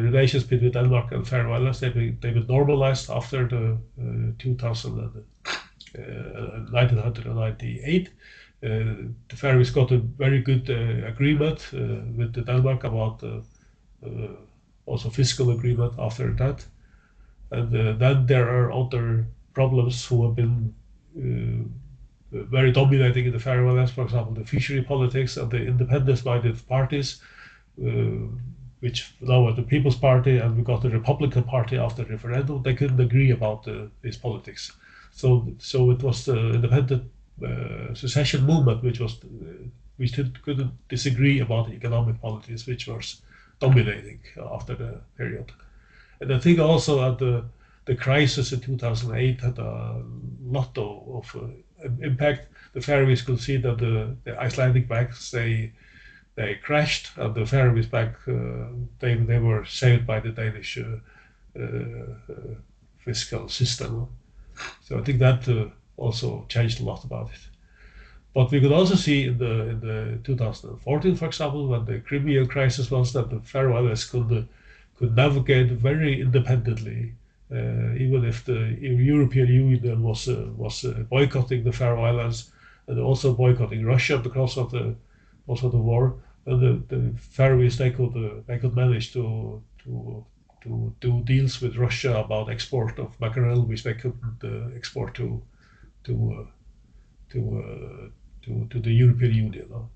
relations between Denmark and Faroe Islands, they've been normalized after the 1998. The Faroes got a very good agreement with Denmark about also fiscal agreement after that. And then there are other problems who have been very dominating in the Faroe Islands, for example, the fishery politics and the independence-minded parties, which now are the People's Party, and we got the Republican Party after the referendum. They couldn't agree about these politics. So it was the independent secession movement which couldn't disagree about the economic politics, which was dominating after the period. And I think also that the crisis in 2008 had a lot of impact. The Faroese could see that the Icelandic banks, they crashed, and the Faroese bank, they were saved by the Danish fiscal system. So I think that also changed a lot about it. But we could also see in the 2014, for example, when the Crimean crisis was, that the Faroe Islands could navigate very independently, even if the European Union was boycotting the Faroe Islands and also boycotting Russia because of the war. And the Faroes, they could manage to do deals with Russia about export of mackerel, which they couldn't export to the European Union.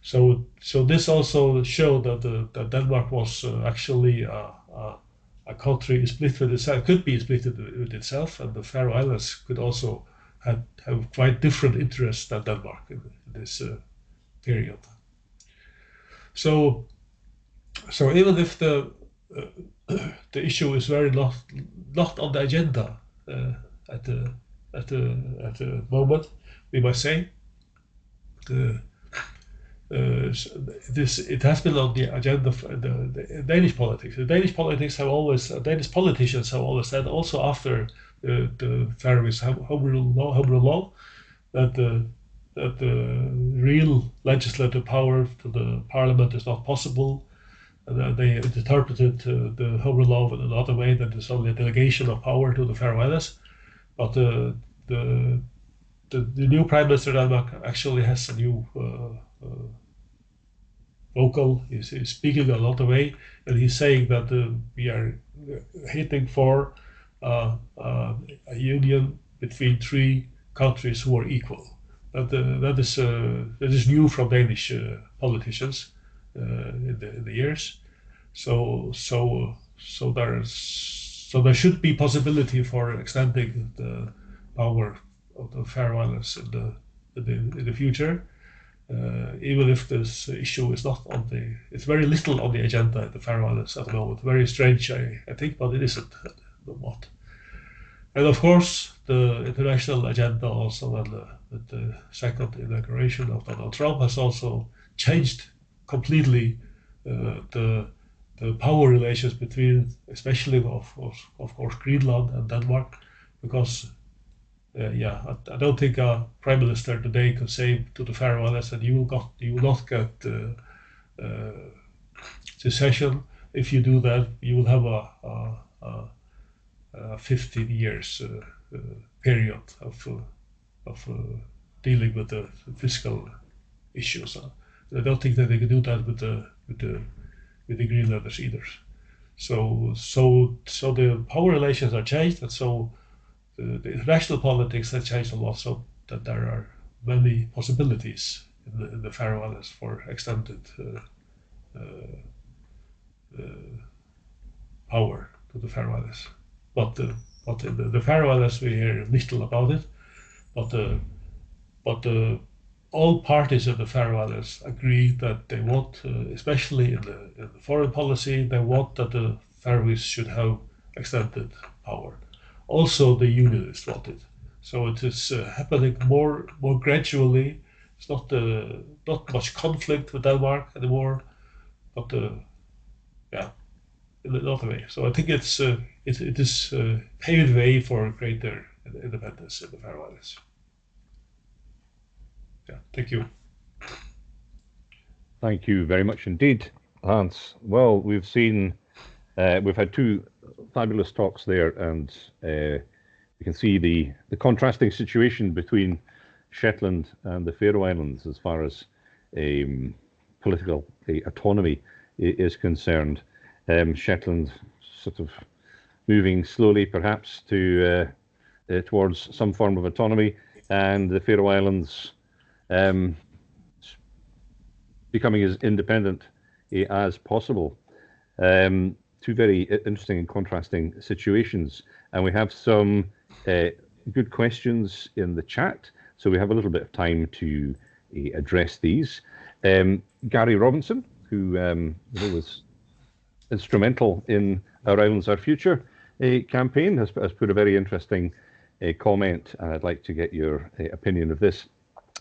So this also showed that Denmark was actually a country split with itself, could be split with itself, and the Faroe Islands could also have quite different interests than Denmark in this period. So even if the issue is very not on the agenda at the moment, we must say, it has been on the agenda for the Danish politics. The Danish politicians have always said, also after the Faroese home rule law, that the real legislative power to the parliament is not possible. And they interpreted the home rule law in another way, that it's only a delegation of power to the Faroe Islands. But the new Prime Minister of Denmark actually has a new vocal. He's speaking a lot away, and he's saying that we are hitting for a union between 3 countries who are equal. that is new from Danish politicians in the years. So there should be possibility for extending the power of the Faroe Islands in the future, even if this issue is not on it's very little on the agenda in the Faroe Islands at the moment. Very strange, I think, but it isn't. What? And of course, the international agenda also, with the second inauguration of Donald Trump, has also changed completely the power relations between, especially of course, Greenland and Denmark, because I don't think a prime minister today could say to the Faroe Islands that you will not get secession. If you do that, you will have a 15 years period of dealing with the fiscal issues. I don't think that they can do that with the Greenlanders either. So the power relations are changed, and so the international politics has changed a lot, so that there are many possibilities in the Faroe Islands for extended power to the Faroe Islands. But in the Faroe Islands we hear little about it. But all parties of the Faroe Islands agree that they want, especially in the foreign policy, they want that the Faroese should have extended power. Also, the unionists want it. So it is happening more gradually. It's not much conflict with Denmark anymore, but in another way. So I think it is paved way for greater independence in the Faroe Islands. Yeah, thank you. Thank you very much indeed, Hans. Well, we've had two fabulous talks there, and you can see the contrasting situation between Shetland and the Faroe Islands as far as political autonomy is concerned. Shetland sort of moving slowly perhaps towards some form of autonomy, and the Faroe Islands becoming as independent as possible. Two very interesting and contrasting situations, and we have some good questions in the chat, so we have a little bit of time to address these. Gary Robinson, who was instrumental in Our Islands, Our Future campaign, has put a very interesting comment, and I'd like to get your opinion of this.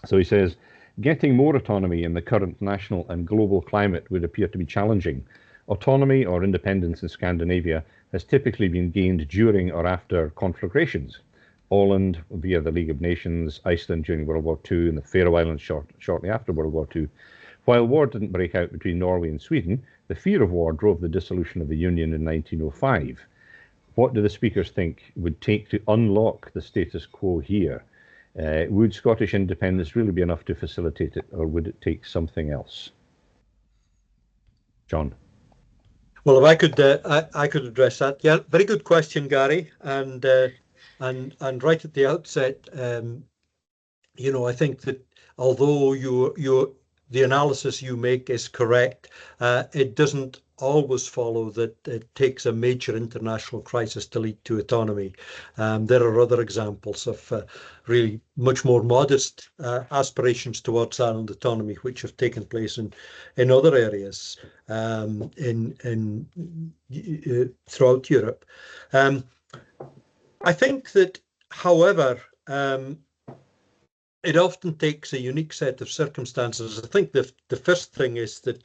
So he says, getting more autonomy in the current national and global climate would appear to be challenging. Autonomy or independence in Scandinavia has typically been gained during or after conflagrations. Åland via the League of Nations, Iceland during World War II, and the Faroe Islands shortly after World War II. While war didn't break out between Norway and Sweden, the fear of war drove the dissolution of the Union in 1905. What do the speakers think would take to unlock the status quo here? Would Scottish independence really be enough to facilitate it, or would it take something else? John. Well, if I could address that. Yeah, very good question, Gary. And right at the outset, I think that although the analysis you make is correct, it doesn't always follow that it takes a major international crisis to lead to autonomy. There are other examples of really much more modest aspirations towards island autonomy, which have taken place in other areas throughout Europe. I think that, however, it often takes a unique set of circumstances. I think the first thing is that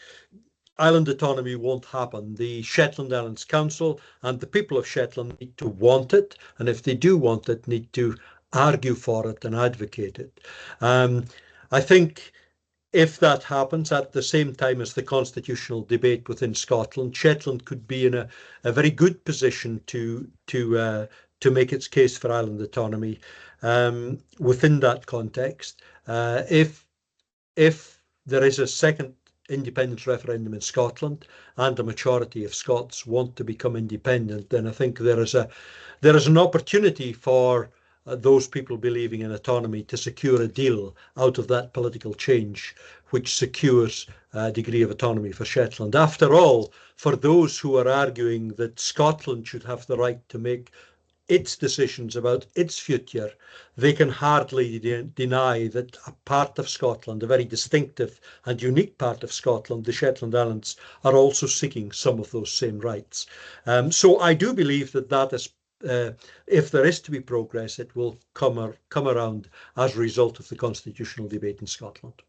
island autonomy won't happen. The Shetland Islands Council and the people of Shetland need to want it, and if they do want it, need to argue for it and advocate it. I think if that happens at the same time as the constitutional debate within Scotland, Shetland could be in a very good position to make its case for island autonomy within that context. If there is a second independence referendum in Scotland and a majority of Scots want to become independent, then I think there is an opportunity for those people believing in autonomy to secure a deal out of that political change, which secures a degree of autonomy for Shetland. After all, for those who are arguing that Scotland should have the right to make its decisions about its future, they can hardly deny that a part of Scotland, a very distinctive and unique part of Scotland, the Shetland Islands, are also seeking some of those same rights. So I do believe that is, if there is to be progress, it will come around as a result of the constitutional debate in Scotland.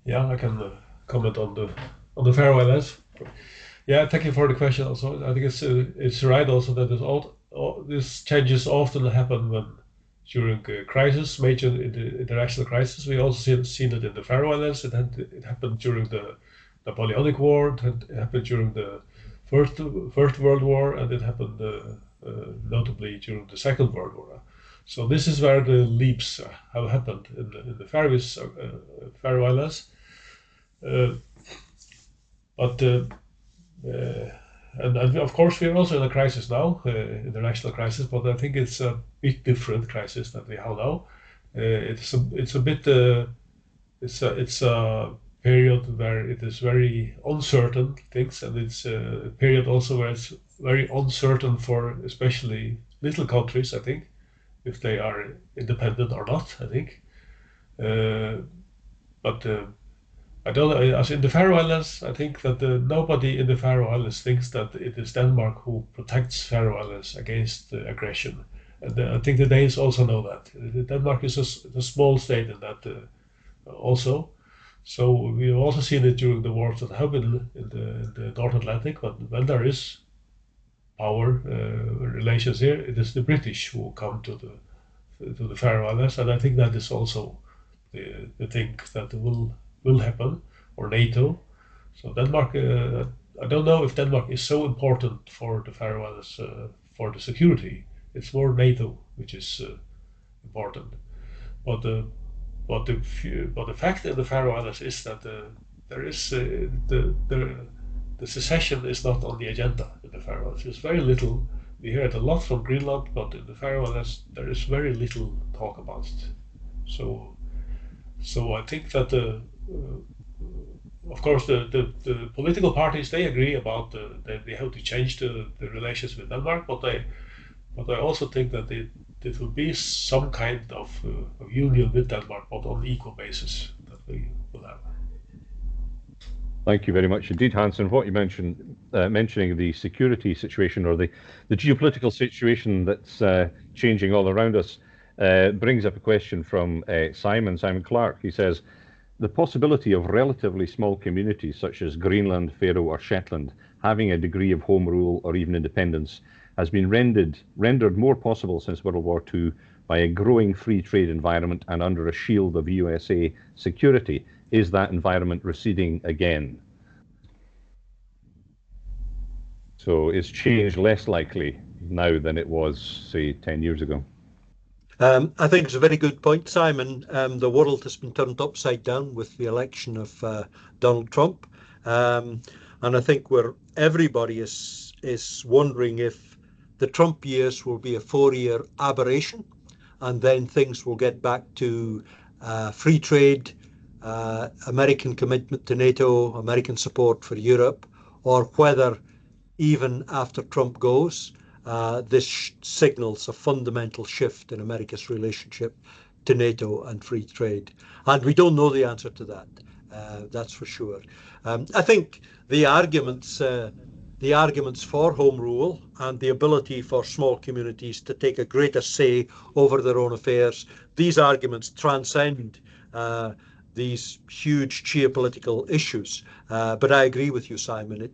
Yeah, I can comment on the Faroe Islands. Yeah, thank you for the question. Also, I think it's right also that these changes often happen during a crisis, major international crisis. We also seen it in the Faroe Islands. It happened during the Napoleonic War. It happened during the First World War, and it happened notably during the Second World War. So this is where the leaps have happened in the Faroe Islands. And of course we are also in a crisis now, international crisis, but I think it's a bit different crisis that we have now. It's a period where it is very uncertain things, and it's a period also where it's very uncertain for especially little countries, I think, if they are independent or not, I think. I don't know, as in the Faroe Islands, I think that nobody in the Faroe Islands thinks that it is Denmark who protects Faroe Islands against aggression. And I think the Danes also know that. Denmark is a small state in that also. So we've also seen it during the wars that have been in the North Atlantic, but when there is power relations here, it is the British who come to the Faroe Islands, and I think that is also the thing that will happen, or NATO. So Denmark, I don't know if Denmark is so important for the Faroe Islands for the security. It's more NATO which is important. But the fact in the Faroe Islands is that there is the secession is not on the agenda in the Faroe Islands. There's very little. We hear it a lot from Greenland, but in the Faroe Islands there is very little talk about it. So I think that of course the political parties, they agree about they have to change the relations with Denmark, but I also think that it will be some kind of union with Denmark, but on equal basis that we will have. Thank you very much indeed, Hans. And what you mentioned, mentioning the security situation, or the geopolitical situation that's changing all around us, brings up a question from Simon Clark. He says, the possibility of relatively small communities such as Greenland, Faroe or Shetland having a degree of home rule or even independence has been rendered more possible since World War II by a growing free trade environment and under a shield of USA security. Is that environment receding again? So is change less likely now than it was, say, 10 years ago? I think it's a very good point, Simon. The world has been turned upside down with the election of Donald Trump. And I think where everybody is wondering if the Trump years will be a 4-year aberration, and then things will get back to free trade, American commitment to NATO, American support for Europe, or whether even after Trump goes, this signals a fundamental shift in America's relationship to NATO and free trade. And we don't know the answer to that, that's for sure. I think the arguments for home rule and the ability for small communities to take a greater say over their own affairs, these arguments transcend these huge geopolitical issues. But I agree with you, Simon.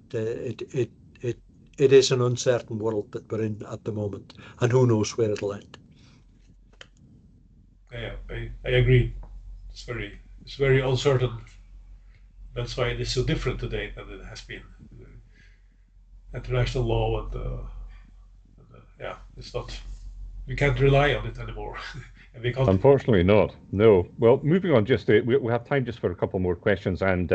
It is an uncertain world that we're in at the moment, and who knows where it'll end. Yeah, I agree. It's very uncertain. That's why it is so different today than it has been. International law and yeah, it's not. We can't rely on it anymore. Unfortunately not. No. Well, moving on, just we have time just for a couple more questions, and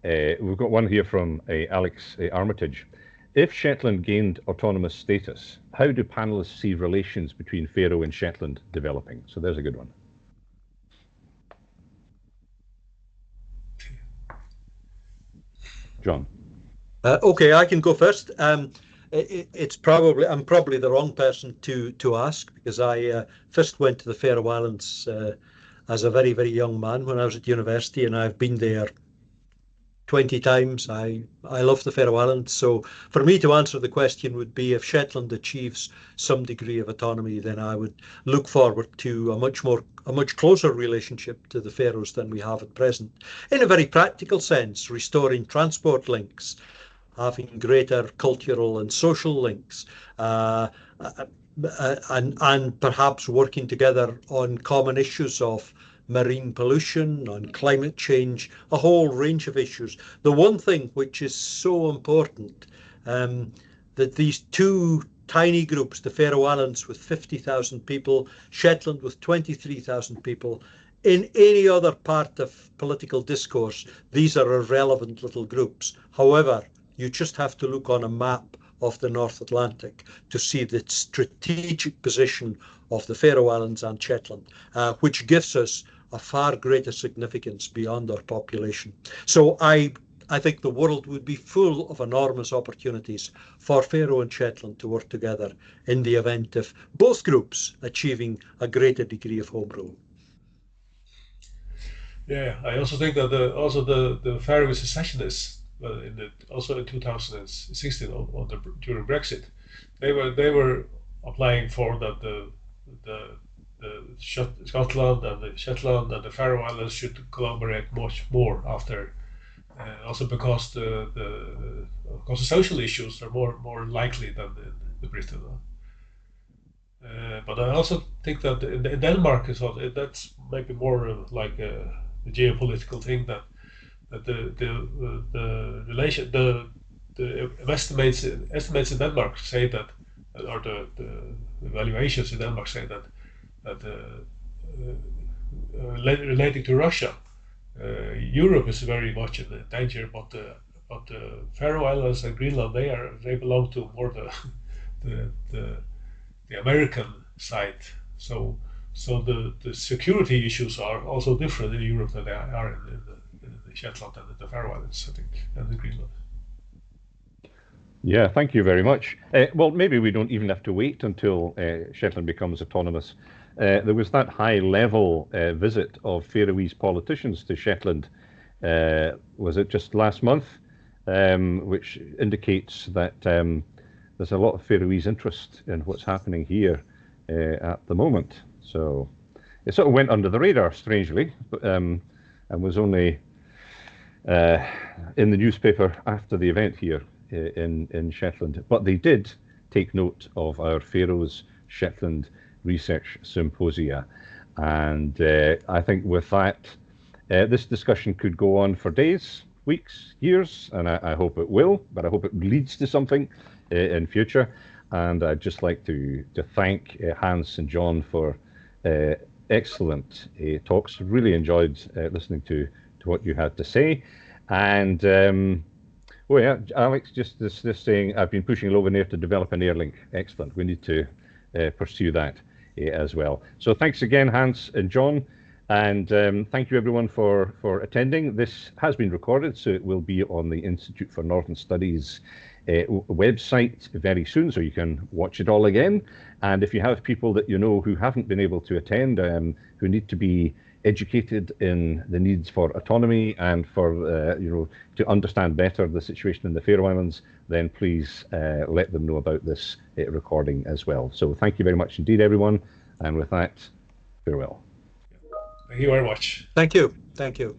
we've got one here from Alex Armitage. If Shetland gained autonomous status, how do panelists see relations between Faroe and Shetland developing? So there's a good one. John. Okay, I can go first. It's probably I'm probably the wrong person to ask, because I first went to the Faroe Islands as a very, very young man when I was at university, and I've been there 20 times. I love the Faroe Islands. So for me to answer the question would be, if Shetland achieves some degree of autonomy, then I would look forward to a much closer relationship to the Faroes than we have at present. In a very practical sense, restoring transport links, having greater cultural and social links, and perhaps working together on common issues of marine pollution, on climate change, a whole range of issues. The one thing which is so important, that these two tiny groups, the Faroe Islands with 50,000 people, Shetland with 23,000 people, in any other part of political discourse, these are irrelevant little groups. However, you just have to look on a map of the North Atlantic to see the strategic position of the Faroe Islands and Shetland, which gives us a far greater significance beyond our population. So I think the world would be full of enormous opportunities for Faroe and Shetland to work together in the event of both groups achieving a greater degree of home rule. Yeah, I also think that the Faroese secessionists, also in 2016 during Brexit, they were applying for that the Scotland and the Shetland and the Faroe Islands should collaborate much more after, also because the social issues are more likely than in Britain. But I also think that in Denmark that's maybe more like a geopolitical thing, that the relation, the estimates in Denmark say that, or the evaluations in Denmark say that relating to Russia, Europe is very much in danger, but the Faroe Islands and Greenland, they belong to more the American side. So the security issues are also different in Europe than they are in the Shetland and the Faroe Islands, I think, and the Greenland. Yeah, thank you very much. Well, maybe we don't even have to wait until Shetland becomes autonomous. There was that high-level visit of Faroese politicians to Shetland, was it just last month, which indicates that there's a lot of Faroese interest in what's happening here at the moment. So it sort of went under the radar, strangely, and was only in the newspaper after the event here in Shetland. But they did take note of our Faroes Shetland Research Symposia. And I think with that, this discussion could go on for days, weeks, years, and I hope it will, but I hope it leads to something in future. And I'd just like to thank Hans and John for excellent talks. Really enjoyed listening to what you had to say. And oh yeah, Alex, just saying, I've been pushing Lovanir to develop an air link. Excellent. We need to pursue that as well. So thanks again, Hans and John. And thank you everyone for attending. This has been recorded, so it will be on the Institute for Northern Studies website very soon, so you can watch it all again. And if you have people that you know who haven't been able to attend, who need to be educated in the needs for autonomy and for to understand better the situation in the Faroe Islands, then please let them know about this recording as well. So thank you very much indeed, everyone. And with that, farewell. Thank you very much. Thank you. Thank you.